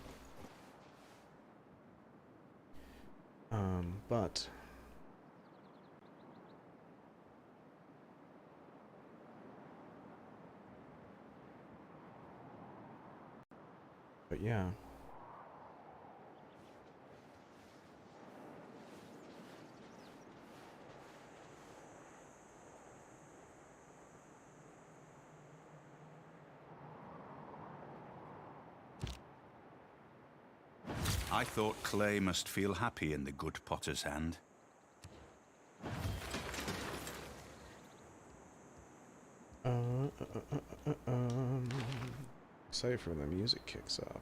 But yeah. I thought clay must feel happy in the good potter's hand. Excited for when the music kicks up.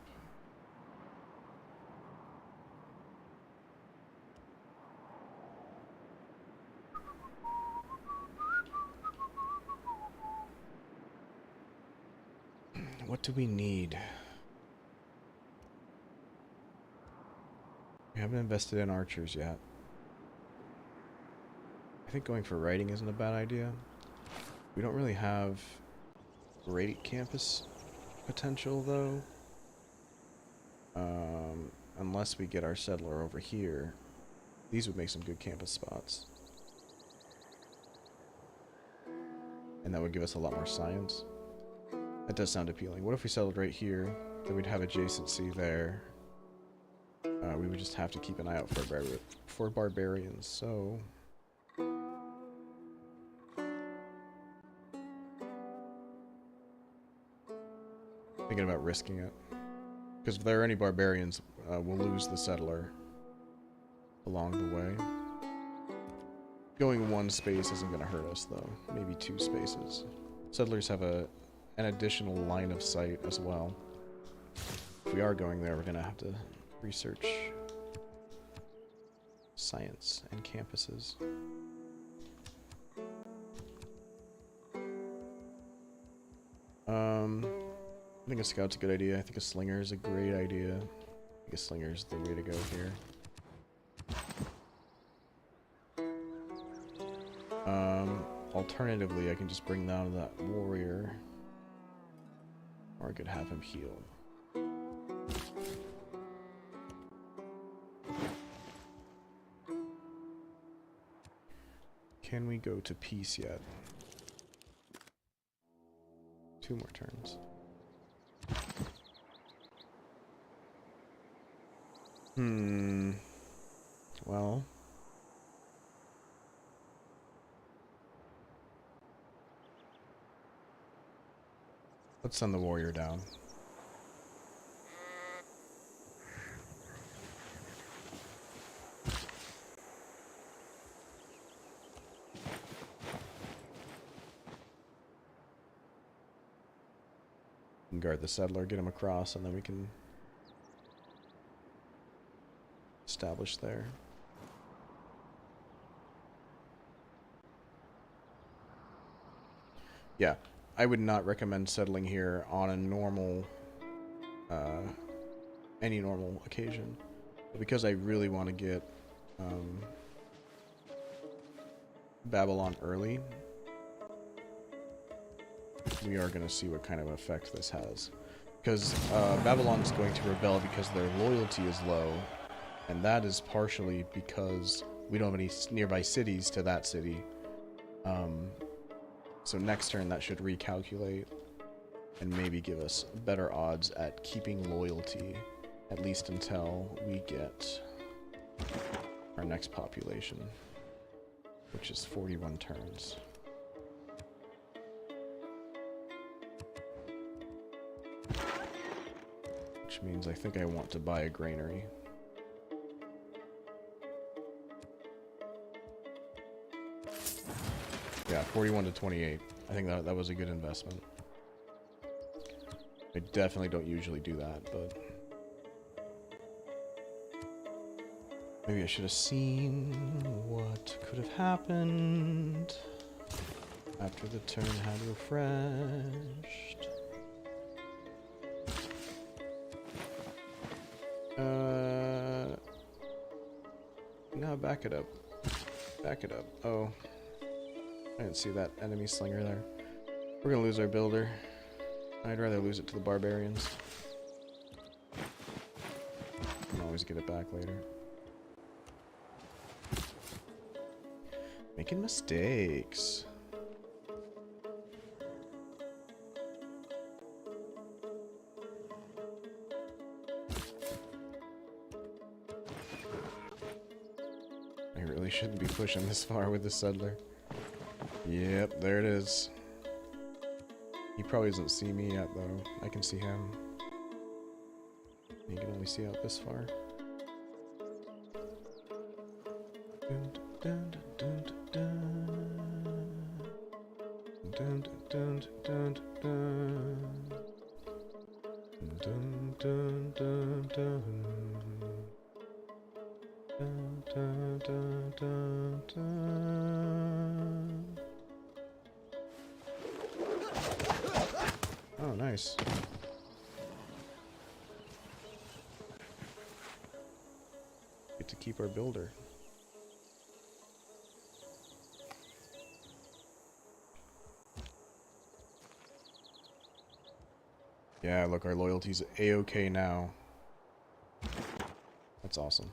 What do we need? We haven't invested in archers yet. I think going for writing isn't a bad idea. We don't really have great campus potential, though. Unless we get our settler over here. These would make some good campus spots. And that would give us a lot more science. That does sound appealing. What if we settled right here? Then we'd have adjacency there. We would just have to keep an eye out for barbarians, so... Thinking about risking it. Because if there are any barbarians, we'll lose the settler along the way. Going one space isn't going to hurt us, though. Maybe 2 spaces. Settlers have an additional line of sight as well. If we are going there, we're going to have to research science and campuses. I think a scout's a good idea. I think a slinger is a great idea. I think a slinger is the way to go here. Alternatively, I can just bring down that warrior. Or I could have him heal. Can we go to peace yet? 2 more turns. Well, Let's send the warrior down. Guard the settler, get him across, and then we can establish there. Yeah, I would not recommend settling here on a normal, any normal occasion. But because I really want to get Babylon early, we are going to see what kind of effect this has. Because Babylon's going to rebel because their loyalty is low, and that is partially because we don't have any nearby cities to that city. So next turn that should recalculate and maybe give us better odds at keeping loyalty, at least until we get our next population, which is 41 turns. Which means I think I want to buy a granary. Yeah, 41 to 28. I think that was a good investment. I definitely don't usually do that, but maybe I should have seen what could have happened after the turn had refreshed. No, back it up. Back it up. Oh. I didn't see that enemy slinger there. We're gonna lose our builder. I'd rather lose it to the barbarians. Can always get it back later. Making mistakes. I really shouldn't be pushing this far with the settler. Yep, there it is. He probably doesn't see me yet, though. I can see him. He can only see out this far. Oh, nice. Get to keep our builder. Yeah, look, our loyalty's A-okay now. That's awesome.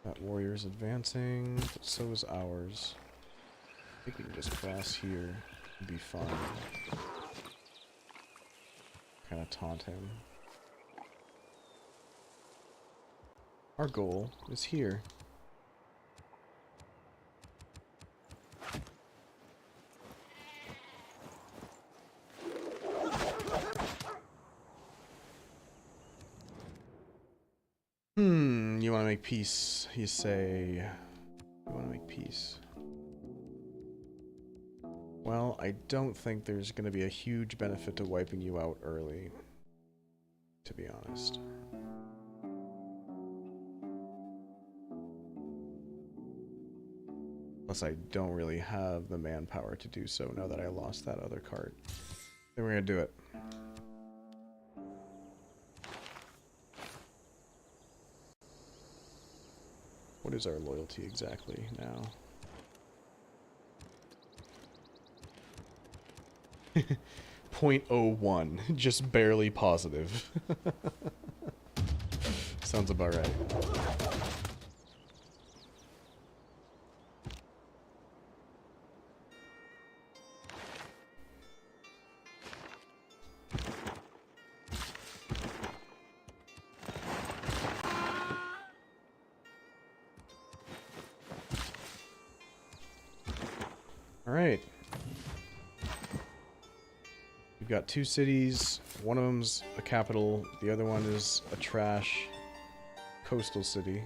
That warrior's advancing, but so is ours. I think we can just cross here and be fine. Kind of taunt him. Our goal is here. You want to make peace, you say. You want to make peace. Well, I don't think there's going to be a huge benefit to wiping you out early, to be honest. Plus, I don't really have the manpower to do so now that I lost that other card. Then we're going to do it. What is our loyalty exactly now? 0.01, just barely positive. Sounds about right. Alright. We've got 2 cities. One of them's a capital. The other one is a trash coastal city.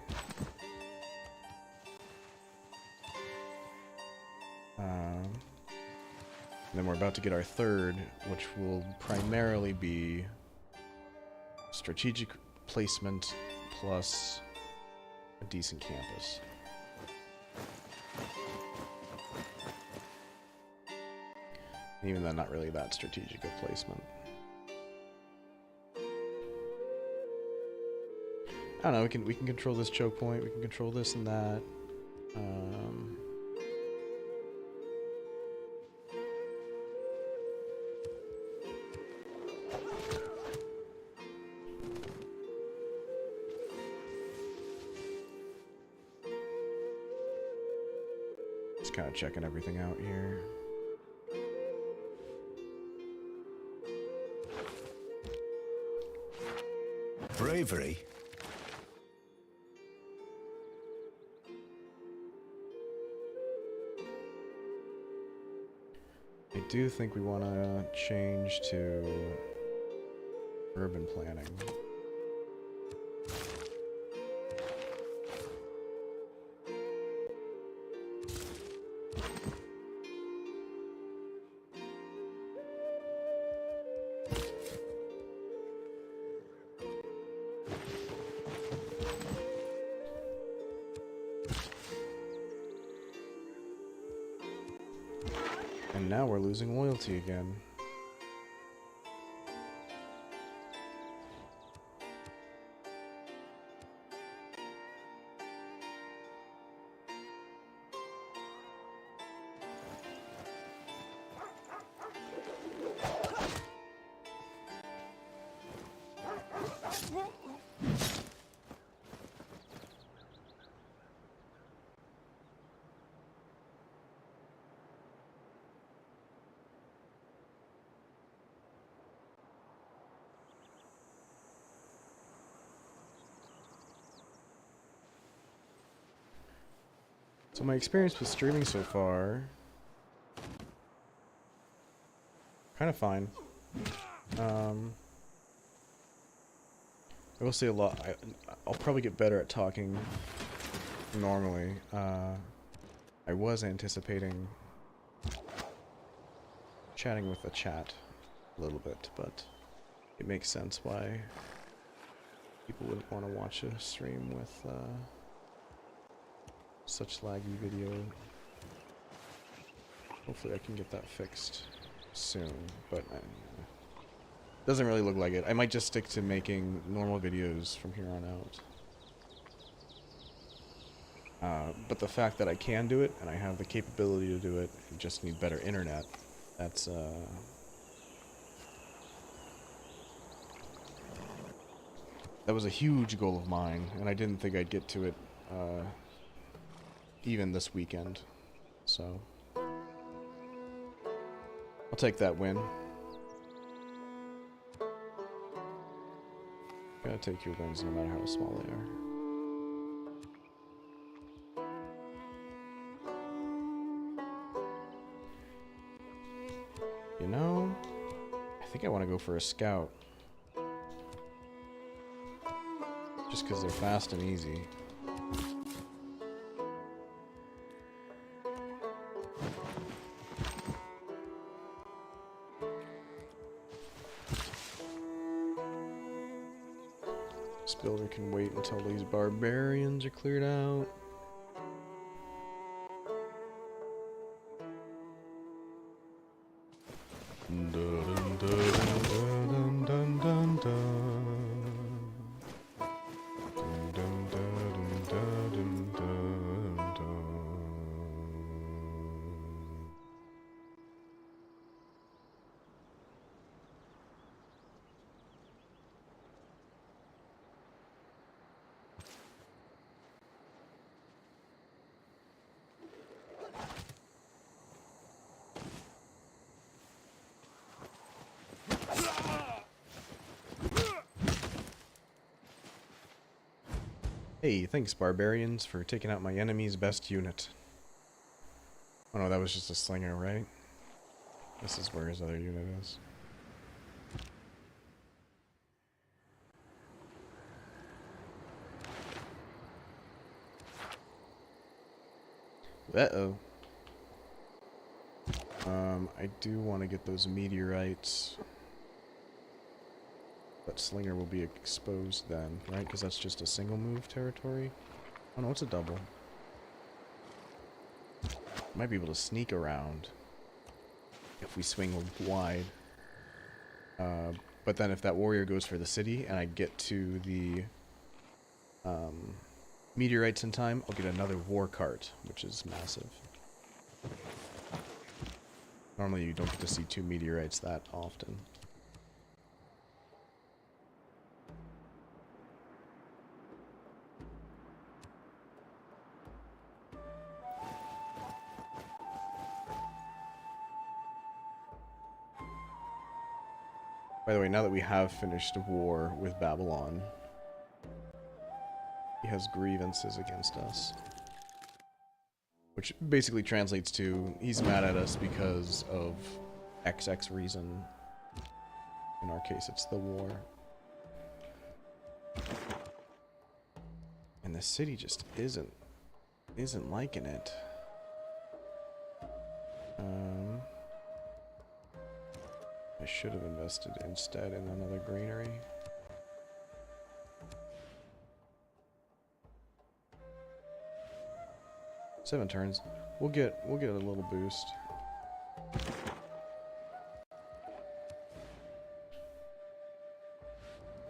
And then we're about to get our third, which will primarily be strategic placement plus a decent campus. Even then, not really that strategic of placement. I don't know, we can control this choke point, we can control this and that. Just kind of checking everything out here. Bravery? I do think we want to change to urban planning. And now we're losing loyalty again. So my experience with streaming so far, kind of fine. I will say a lot. I'll probably get better at talking normally. I was anticipating chatting with the chat a little bit, but it makes sense why people wouldn't want to watch a stream with such laggy video. Hopefully I can get that fixed soon, but it doesn't really look like it. I might just stick to making normal videos from here on out. But the fact that I can do it, and I have the capability to do it, I just need better internet, that's that was a huge goal of mine, and I didn't think I'd get to it even this weekend, so I'll take that win. Gotta take your wins no matter how small they are. You know, I think I want to go for a scout. Just because they're fast and easy. This builder can wait until these barbarians are cleared out. Dun, dun, dun, dun, dun, dun. Dun, dun, dun, dun, dun, dun, dun. Hey, thanks barbarians for taking out my enemy's best unit. Oh no, that was just a slinger, right? This is where his other unit is. Uh-oh. I do want to get those meteorites. But Slinger will be exposed then, right? Because that's just a single move territory. Oh no, it's a double. Might be able to sneak around if we swing wide. But then if that warrior goes for the city and I get to the meteorites in time, I'll get another war cart, which is massive. Normally you don't get to see 2 meteorites that often. By the way, now that we have finished war with Babylon, he has grievances against us. Which basically translates to, he's mad at us because of XX reason. In our case, it's the war. And the city just isn't liking it. I should have invested instead in another granary. Seven turns. We'll get a little boost.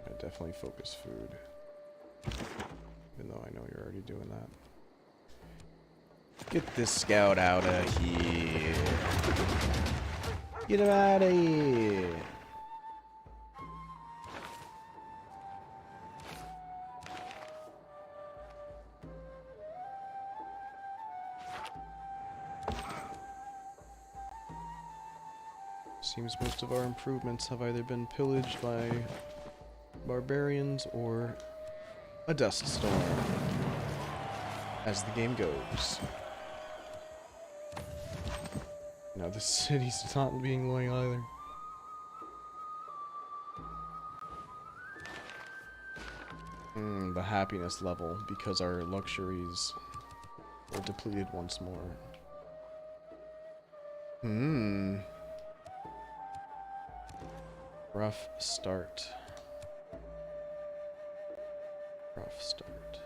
I definitely focus food. Even though I know you're already doing that. Get this scout out of here. Get him out of here. Seems most of our improvements have either been pillaged by barbarians or a dust storm, as the game goes. Now the city's not being loyal either. The happiness level, because our luxuries are depleted once more. Rough start. Rough start.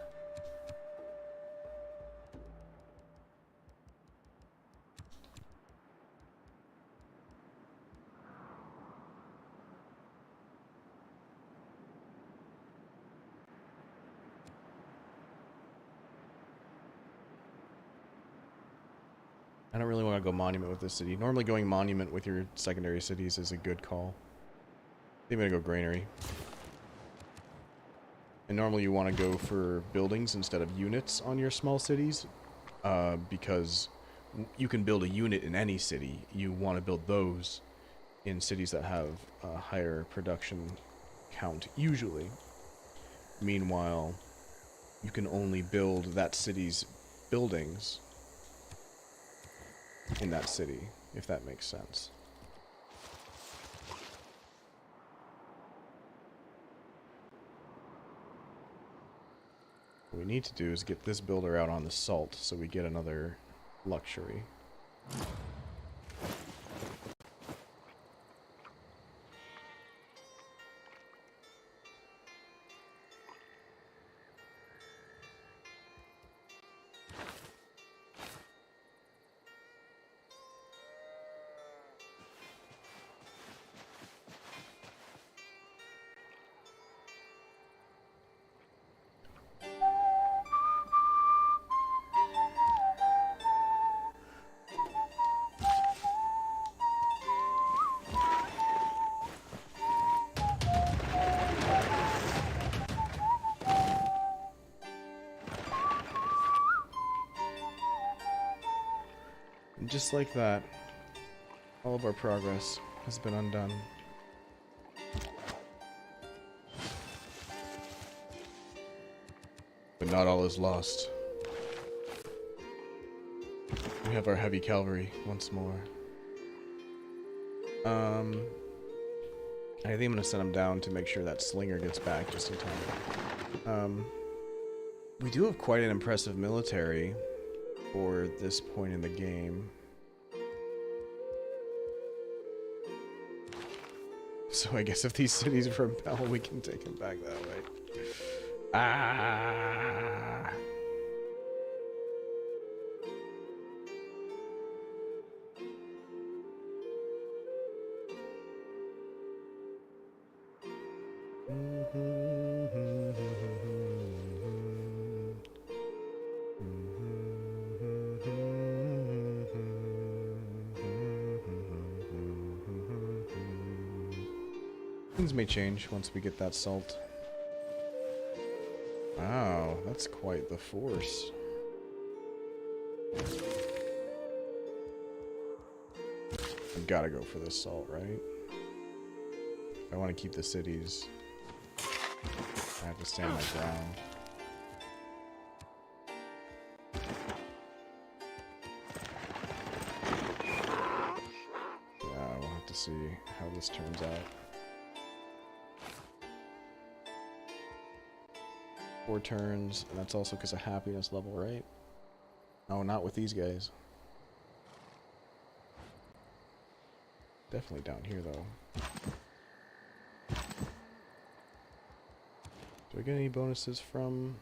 I don't really want to go monument with this city. Normally going monument with your secondary cities is a good call. I think I'm gonna go granary. And normally you want to go for buildings instead of units on your small cities, because you can build a unit in any city. You want to build those in cities that have a higher production count, usually. Meanwhile, you can only build that city's buildings in that city, if that makes sense. What we need to do is get this builder out on the salt so we get another luxury. And just like that, all of our progress has been undone. But not all is lost. We have our heavy cavalry once more. I think I'm gonna send them down to make sure that slinger gets back just in time. We do have quite an impressive military for this point in the game. So I guess if these cities rebel, we can take them back that way. Ah! Things may change once we get that salt. Wow, that's quite the force. I've got to go for this salt, right? If I want to keep the cities, I have to stand my ground. Yeah, we'll have to see how this turns out. 4 turns, and that's also because of happiness level, right? No, not with these guys. Definitely down here, though. Do I get any bonuses from...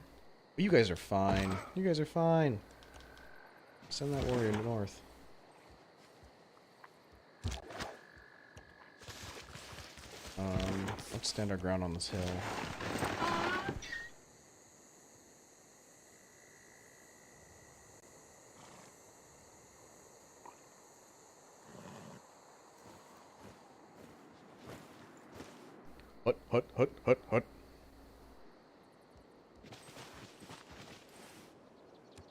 You guys are fine. You guys are fine. Send that warrior north. Let's stand our ground on this hill. Hut.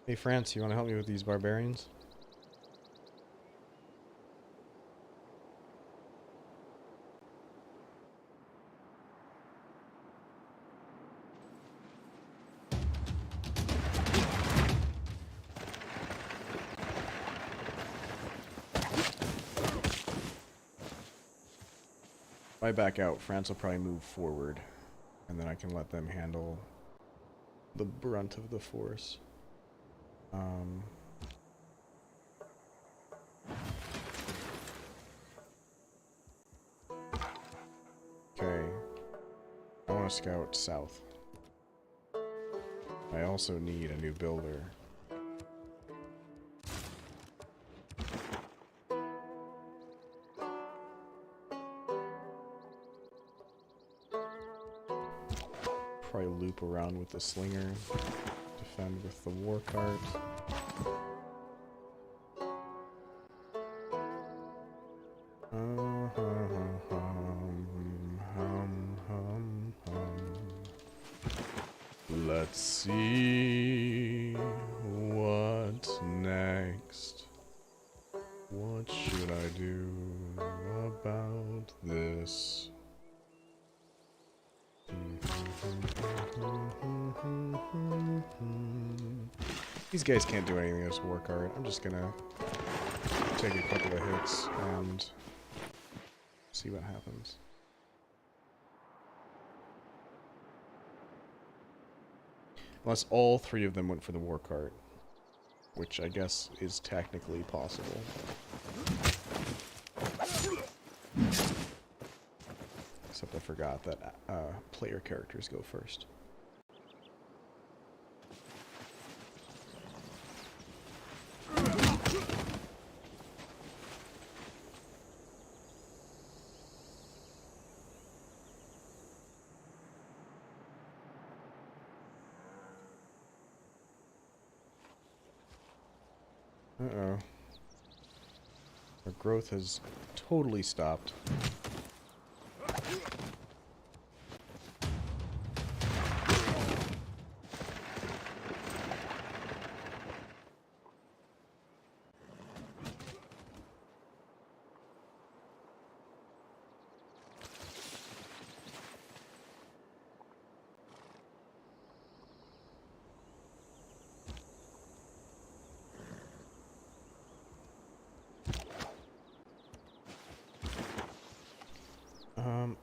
Hey, France, you want to help me with these barbarians? If I back out, France will probably move forward, and then I can let them handle the brunt of the force. Okay. I want to scout south. I also need a new builder. Probably loop around with the slinger, defend with the war cart. Let's see what's next. What should I do about this? These guys can't do anything against war card. I'm just gonna take a couple of hits and see what happens. Unless all 3 of them went for the war cart, which I guess is technically possible. Except I forgot that player characters go first. Uh-oh. Our growth has totally stopped.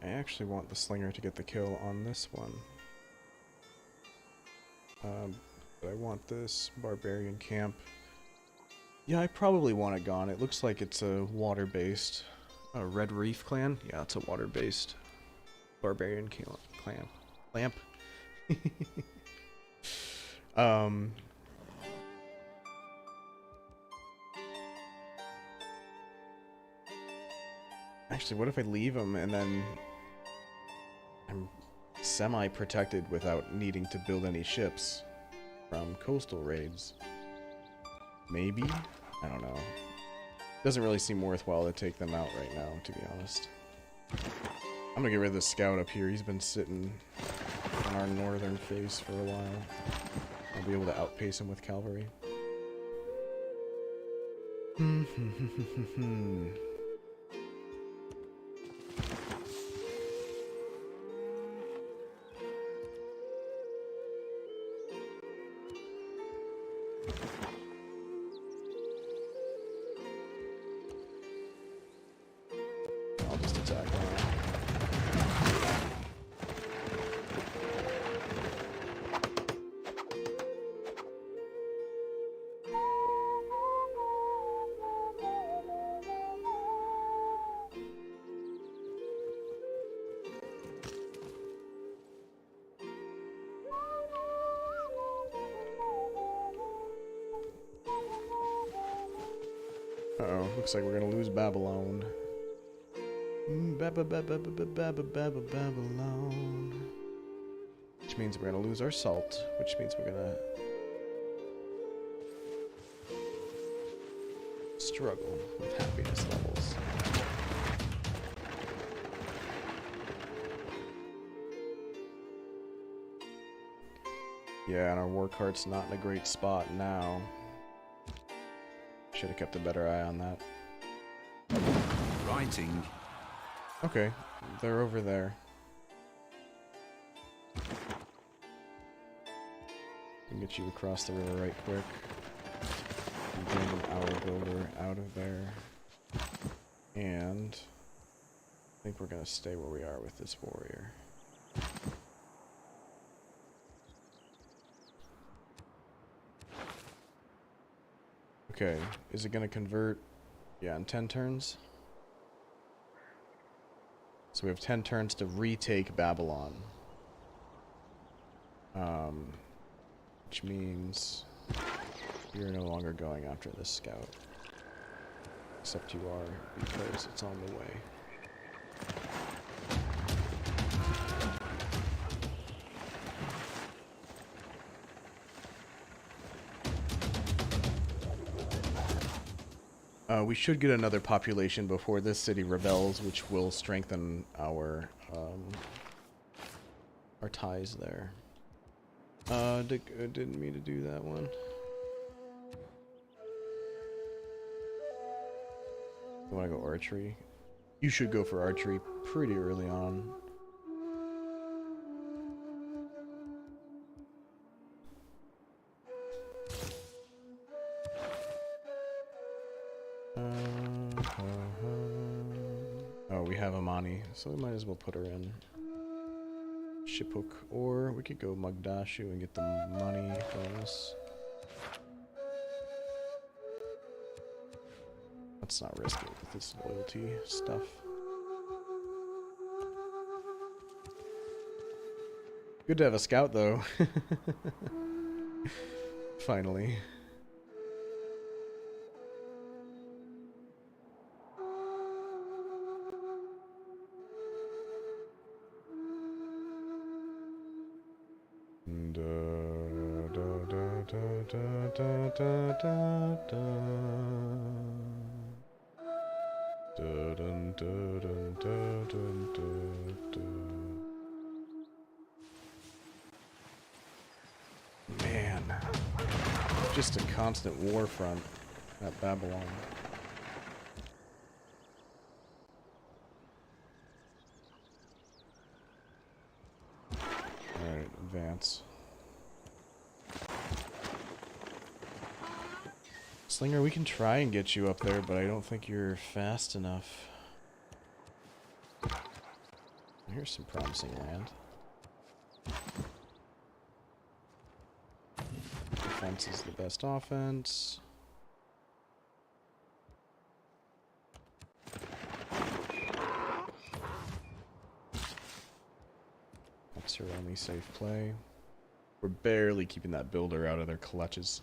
I actually want the slinger to get the kill on this one. But I want this barbarian camp. Yeah, I probably want it gone. It looks like it's a water-based Red Reef clan. Yeah, it's a water-based barbarian clan. Lamp. Actually, what if I leave them and then I'm semi-protected without needing to build any ships from coastal raids? Maybe? I don't know. Doesn't really seem worthwhile to take them out right now, to be honest. I'm gonna get rid of the scout up here. He's been sitting on our northern face for a while. I'll be able to outpace him with cavalry. I'll just attack now. Uh-oh, looks like we're gonna lose Babylon. Babylon. Which means we're gonna lose our salt, which means we're gonna struggle with happiness levels. Yeah, and our war cart's not in a great spot now. Should have kept a better eye on that. Writing. Okay, they're over there. We can get you across the river right quick. And bring an hour builder out of there. And I think we're gonna stay where we are with this warrior. Okay, is it gonna convert? Yeah, in 10 turns. So we have 10 turns to retake Babylon. Which means you're no longer going after this scout. Except you are, because it's on the way. We should get another population before this city rebels, which will strengthen our ties there. Didn't mean to do that one. You want to go archery? You should go for archery pretty early on. Oh, we have Amani, so we might as well put her in Shiphook, or we could go Magdashu and get the money bonus. Let's not risk it with this loyalty stuff. Good to have a scout, though. Finally. Man, just a constant war front at Babylon. Alright, advance. Slinger, we can try and get you up there, but I don't think you're fast enough. here's some promising land. Defense is the best offense. That's her only safe play. We're barely keeping that builder out of their clutches.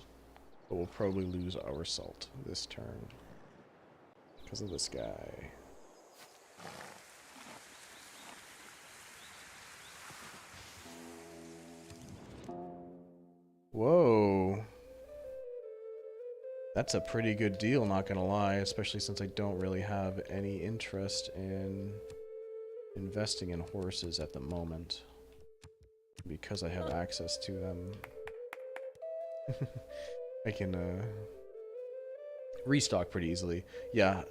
But we'll probably lose our salt this turn. Because of this guy. Whoa. That's a pretty good deal, not gonna lie, especially since I don't really have any interest in investing in horses at the moment. Because I have access to them. I can restock pretty easily. Yeah,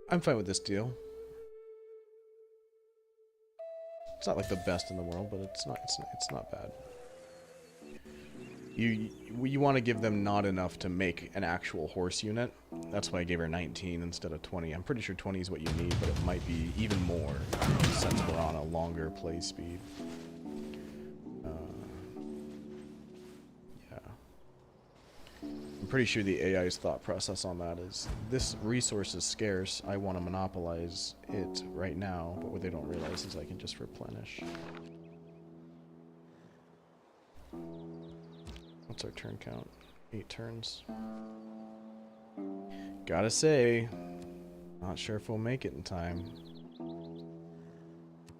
I'm fine with this deal. It's not like the best in the world, but it's not bad. You want to give them not enough to make an actual horse unit. That's why I gave her 19 instead of 20. I'm pretty sure 20 is what you need, but it might be even more since we're on a longer play speed. Yeah. I'm pretty sure the AI's thought process on that is, this resource is scarce, I want to monopolize it right now, but what they don't realize is I can just replenish. What's our turn count? 8 turns. Gotta say, not sure if we'll make it in time.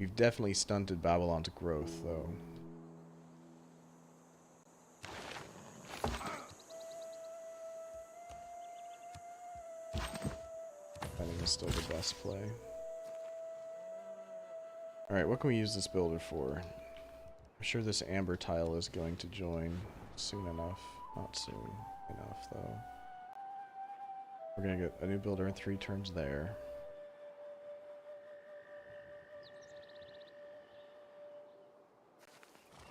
We've definitely stunted Babylon's growth, though. I think it's still the best play. Alright, what can we use this builder for? I'm sure this amber tile is going to join soon enough. Not soon enough, though. We're gonna get a new builder in 3 turns there.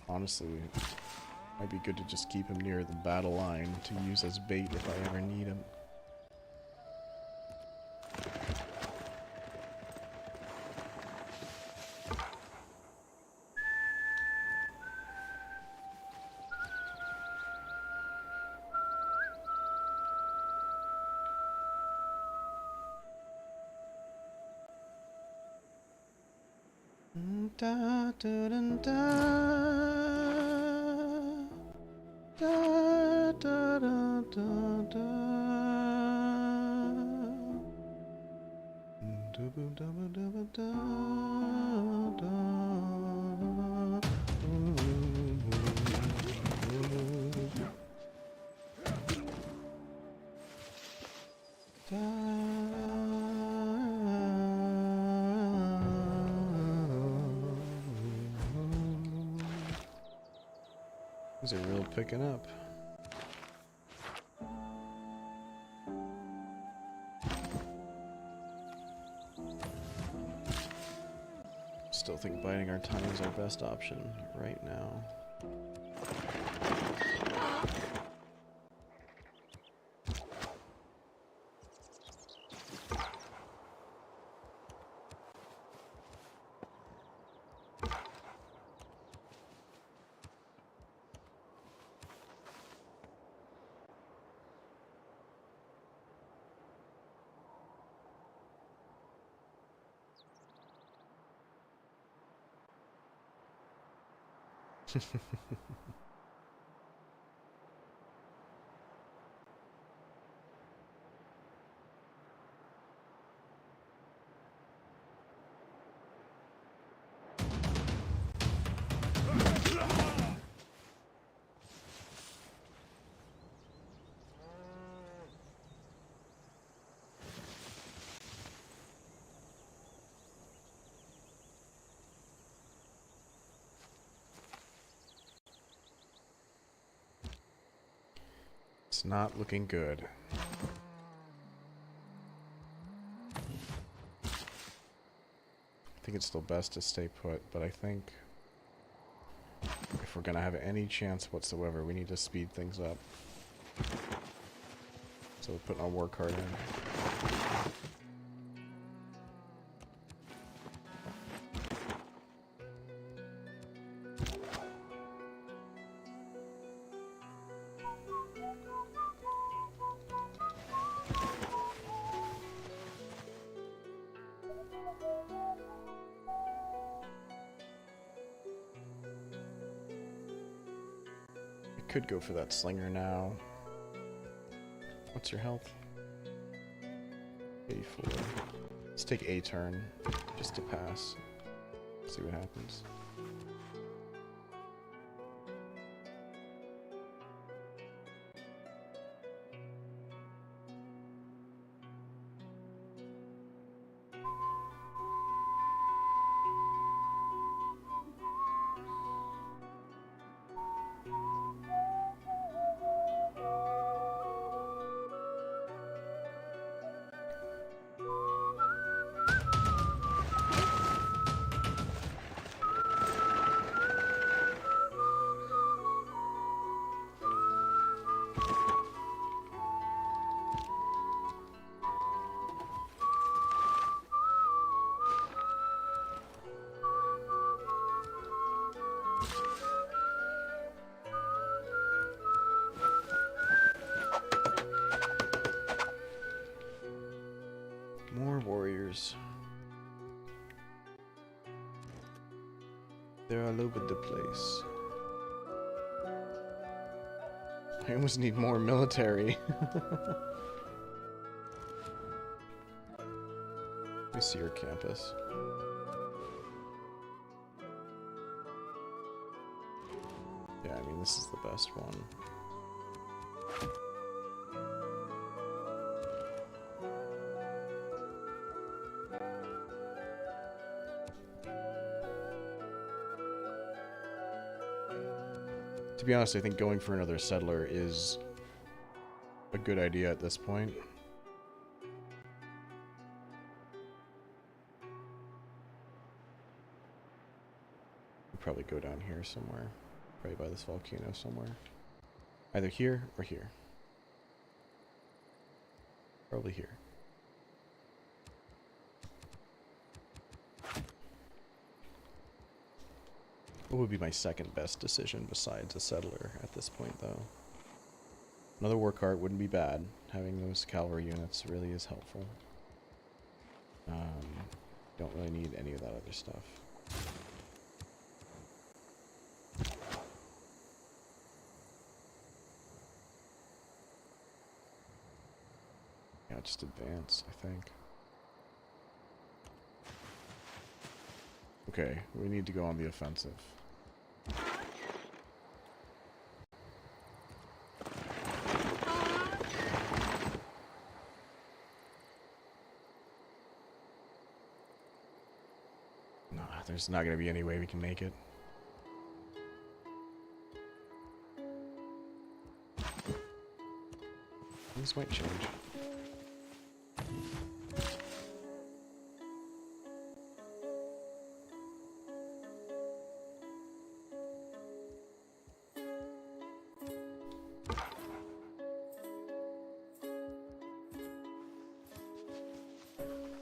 Honestly, might be good to just keep him near the battle line to use as bait if I ever need him. Da, da, da, da, da, da, da, da, da. Da, da, da, da, da. These are really picking up. Still think biding our time is our best option right now. It's not looking good. I think it's still best to stay put, but I think if we're gonna have any chance whatsoever, we need to speed things up. So we're putting our war card in. Could go for that slinger now. What's your health? 84. Let's take a turn just to pass. See what happens. More warriors. They're all over the place. I almost need more military. Let me see your campus. Yeah, I mean, this is the best one. To be honest, I think going for another settler is a good idea at this point. We'll probably go down here somewhere. Probably by this volcano somewhere. Either here or here. Probably here. What would be my second best decision besides a settler at this point, though? Another war cart wouldn't be bad. Having those cavalry units really is helpful. Don't really need any of that other stuff. Yeah, just advance, I think. Okay, we need to go on the offensive. Nah, there's not gonna be any way we can make it. Things might change.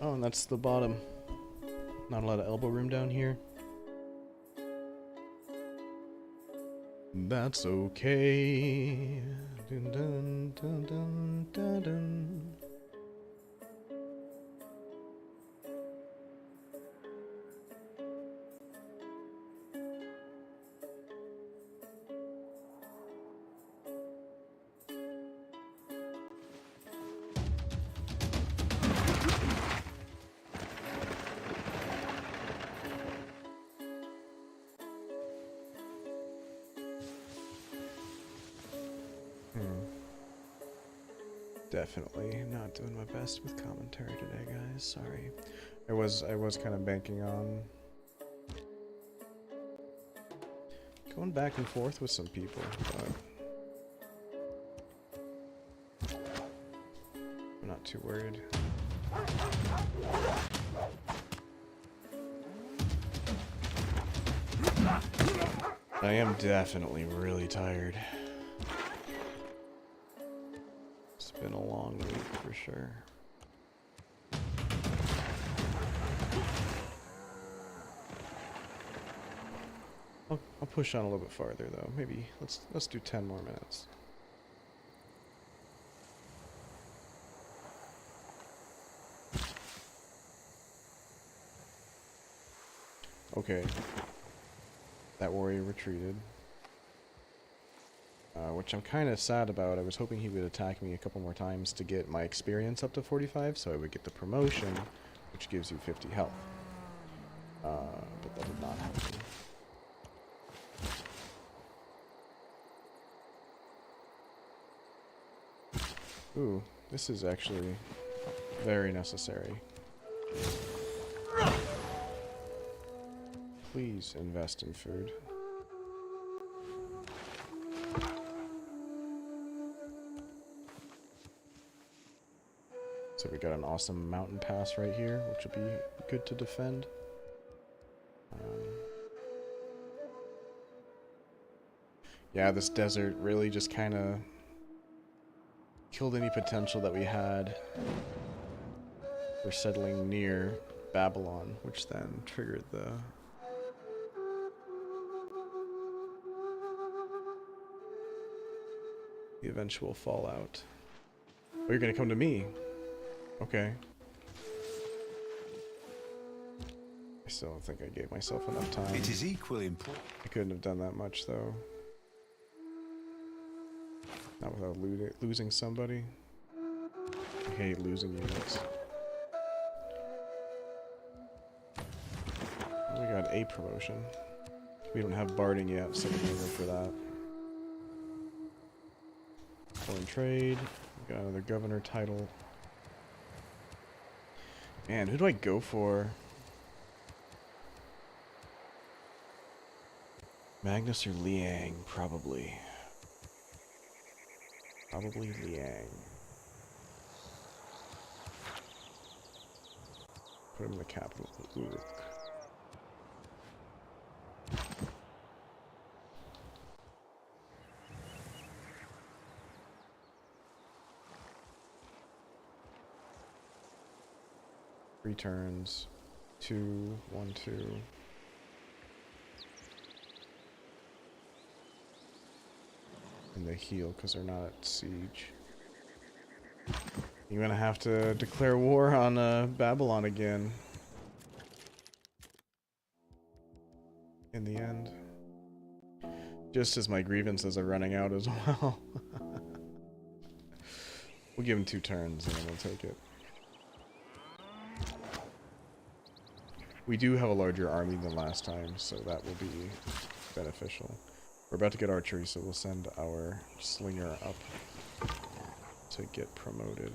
Oh, and that's the bottom. Not a lot of elbow room down here. That's okay. Dun, dun, dun, dun, dun, dun. Definitely not doing my best with commentary today, guys. Sorry. I was kind of banking on going back and forth with some people, but I'm not too worried. I am definitely really tired. It's been a long week for sure. I'll push on a little bit farther though. Maybe let's do 10 more minutes. Okay. That warrior retreated. which I'm kind of sad about. I was hoping he would attack me a couple more times to get my experience up to 45, so I would get the promotion, which gives you 50 health. But that did not happen. Ooh, this is actually very necessary. Please invest in food. So we got an awesome mountain pass right here, which will be good to defend. Yeah, this desert really just kind of killed any potential that we had for settling near Babylon, which then triggered the eventual fallout. Oh, you're gonna come to me? Okay. I still don't think I gave myself enough time. It is equally important. I couldn't have done that much, though. Not without losing somebody. I hate losing units. We got a promotion. We don't have barding yet, so we're gonna go for that. Foreign trade. We got another governor title. Man, who do I go for? Magnus or Liang, probably. Probably Liang. Put him in the capital. Uruk. Three turns. 2, 1, 2. And they heal because they're not at siege. You're gonna have to declare war on Babylon again. In the end. Just as my grievances are running out as well. We'll give him 2 turns and then we'll take it. We do have a larger army than last time, so that will be beneficial. We're about to get archery, so we'll send our slinger up to get promoted.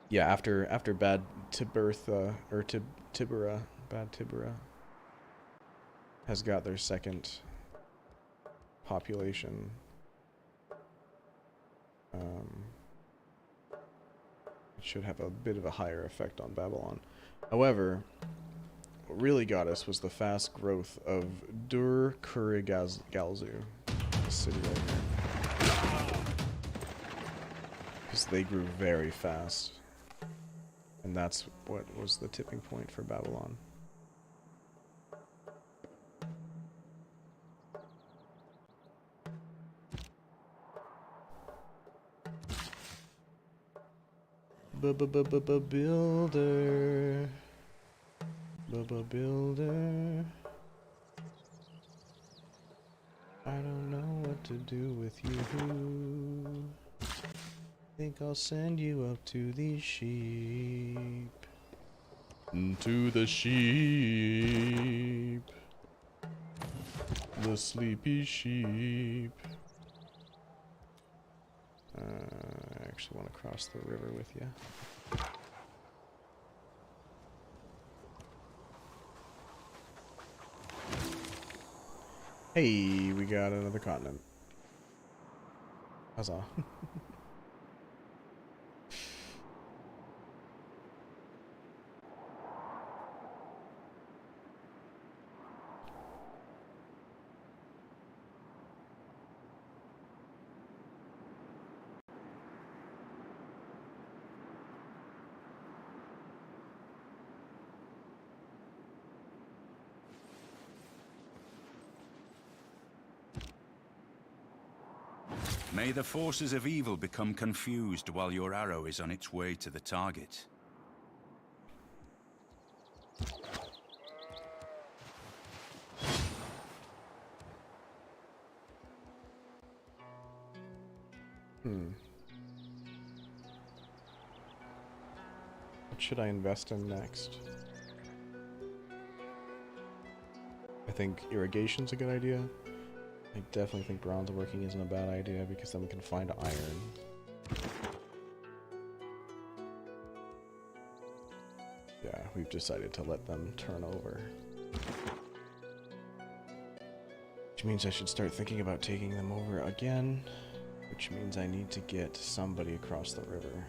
Yeah, after Bad Tibertha, or Tibera, Bad Tibera has got their second population. It should have a bit of a higher effect on Babylon. However, what really got us was the fast growth of Dur-Kurigalzu, the city right here. Because they grew very fast. And that's what was the tipping point for Babylon. Builder. Builder. I don't know what to do with you. Think I'll send you up to these sheep. To the sheep. The sleepy sheep. I actually want to cross the river with you. Hey, we got another continent. Huzzah. May the forces of evil become confused while your arrow is on its way to the target. What should I invest in next? I think irrigation's a good idea. I definitely think bronze working isn't a bad idea because then we can find iron. Yeah, we've decided to let them turn over. Which means I should start thinking about taking them over again. Which means I need to get somebody across the river.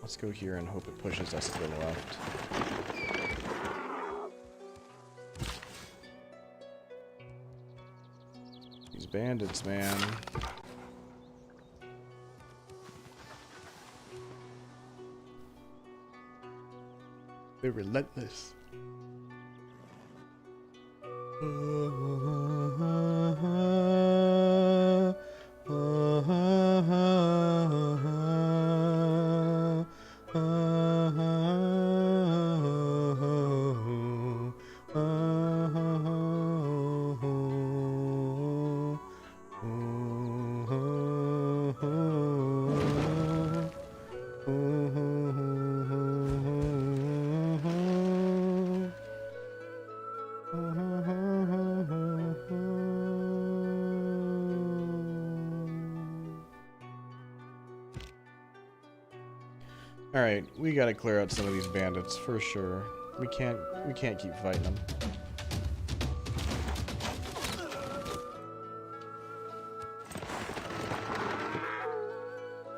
Let's go here and hope it pushes us to the left. These bandits, man. They're relentless. Alright, we gotta clear out some of these bandits for sure. We can't keep fighting them.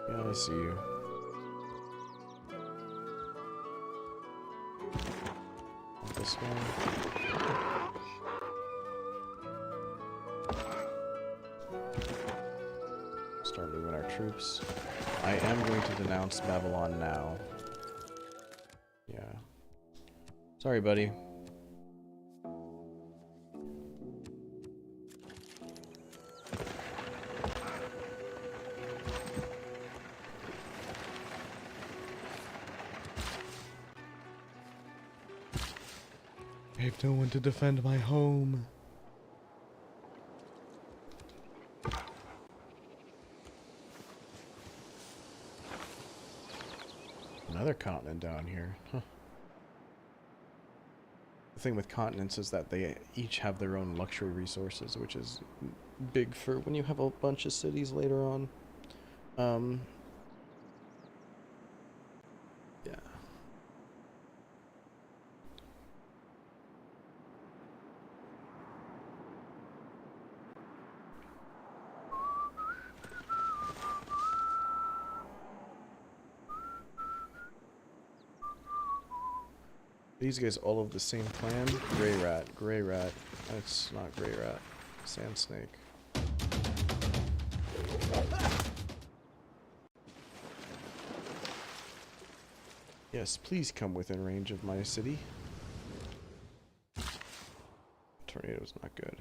Yeah, I see you. This one. Start moving our troops. I am going to denounce Babylon now. Yeah. Sorry, buddy. I have no one to defend my home. Another continent down here. Huh. The thing with continents is that they each have their own luxury resources, which is big for when you have a bunch of cities later on. Yeah. These guys all have the same plan. Gray rat, gray rat. That's not gray rat. Sand snake. Yes, please come within range of my city. Tornado's not good.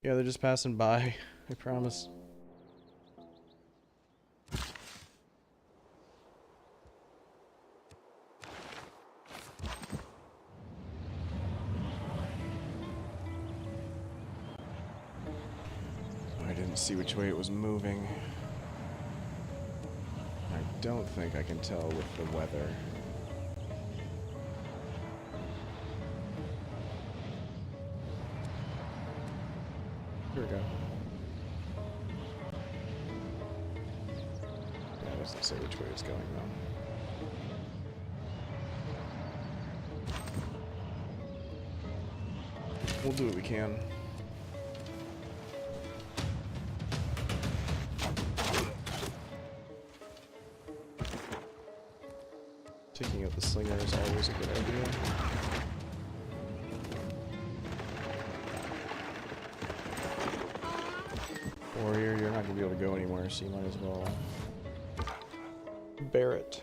Yeah, they're just passing by. I promise. See which way it was moving. I don't think I can tell with the weather. Here we go. Yeah, it doesn't say which way it's going though. We'll do what we can. Taking out the slinger is always a good idea. Warrior, you're not going to be able to go anywhere, so you might as well bear it.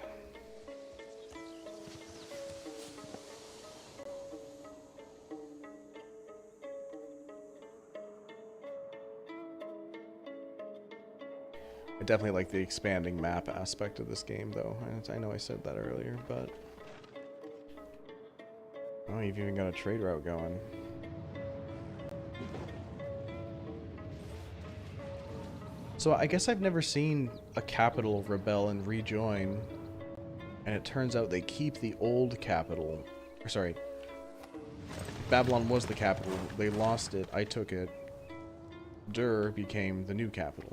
I definitely like the expanding map aspect of this game, though. I know I said that earlier, but... Oh, you've even got a trade route going. So I guess I've never seen a capital rebel and rejoin, and it turns out they keep the old capital. Or sorry, Babylon was the capital. They lost it. I took it. Dur became the new capital.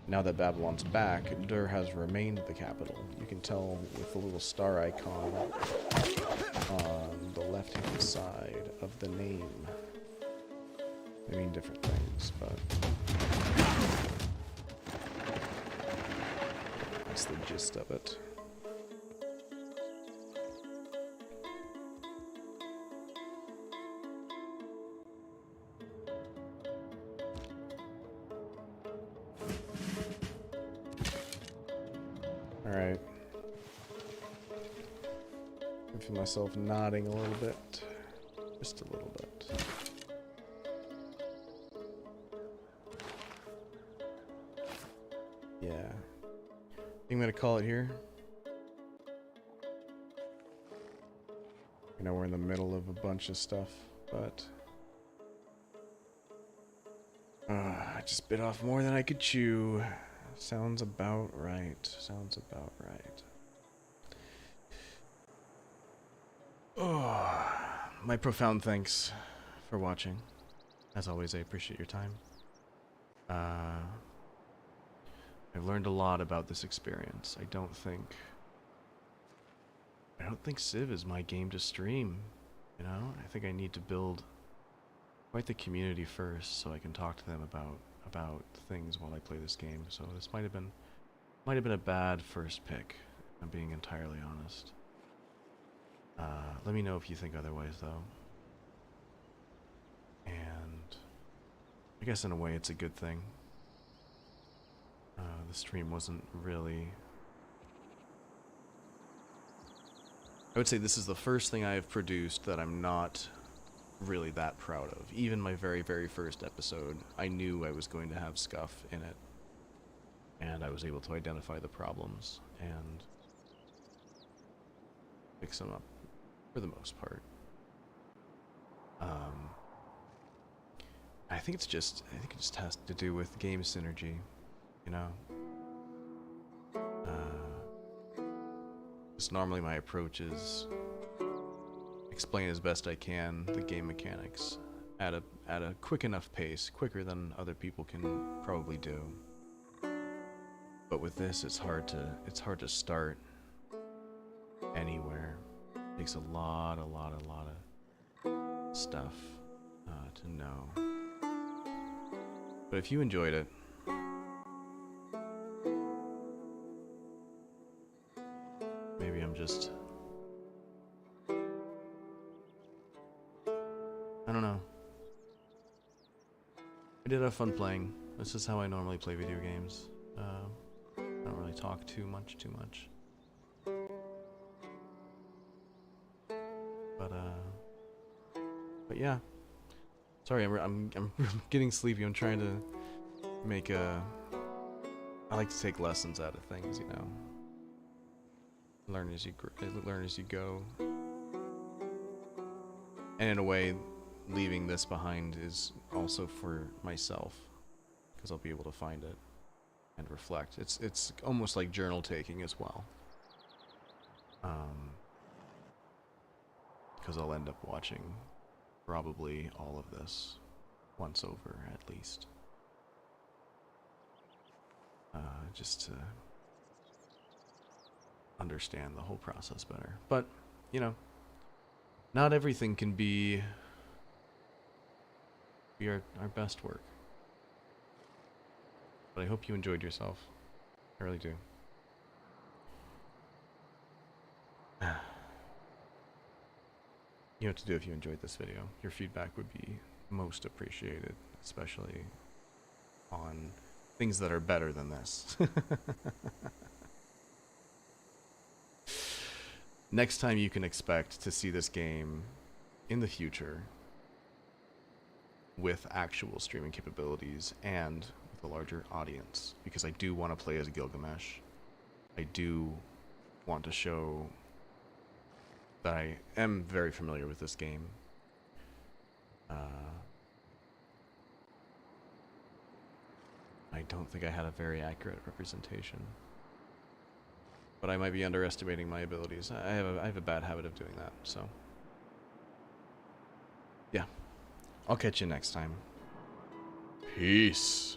Now that Babylon's back, Dur has remained the capital. You can tell with the little star icon on the left-hand side of the name. They mean different things, but that's the gist of it. Alright. I feel myself nodding a little bit. Just a little bit. Yeah. I'm gonna call it here. You know, we're in the middle of a bunch of stuff, but I just bit off more than I could chew. Sounds about right. Sounds about right. Oh, my profound thanks for watching. As always, I appreciate your time. I've learned a lot about this experience. I don't think Civ is my game to stream. You know, I think I need to build quite the community first, so I can talk to them about things while I play this game. So this might have been a bad first pick, if I'm being entirely honest. Let me know if you think otherwise, though. And I guess in a way it's a good thing. The stream wasn't really... I would say this is the first thing I have produced that I'm not really that proud of. Even my very, very first episode, I knew I was going to have scuff in it. And I was able to identify the problems and fix them up for the most part. I think it just has to do with game synergy, you know? Just normally my approach is explain as best I can the game mechanics at a quick enough pace, quicker than other people can probably do. But with this, it's hard to start anywhere. It takes a lot of stuff to know. But if you enjoyed it, maybe I'm just... I don't know. I did have fun playing. This is how I normally play video games. I don't really talk too much. But yeah. Sorry, I'm getting sleepy. I'm trying to make a... I like to take lessons out of things, you know. Learn as you go. And in a way, leaving this behind is also for myself, because I'll be able to find it and reflect. It's almost like journal taking as well. Because I'll end up watching probably all of this once over at least. Just to understand the whole process better. But, you know, not everything can be our best work. But I hope you enjoyed yourself. I really do. You know what to do if you enjoyed this video. Your feedback would be most appreciated, especially on things that are better than this. Next time you can expect to see this game in the future with actual streaming capabilities and with a larger audience, because I do want to play as Gilgamesh. I do want to show that I am very familiar with this game. I don't think I had a very accurate representation. But I might be underestimating my abilities. I have a bad habit of doing that, so. Yeah. I'll catch you next time. Peace.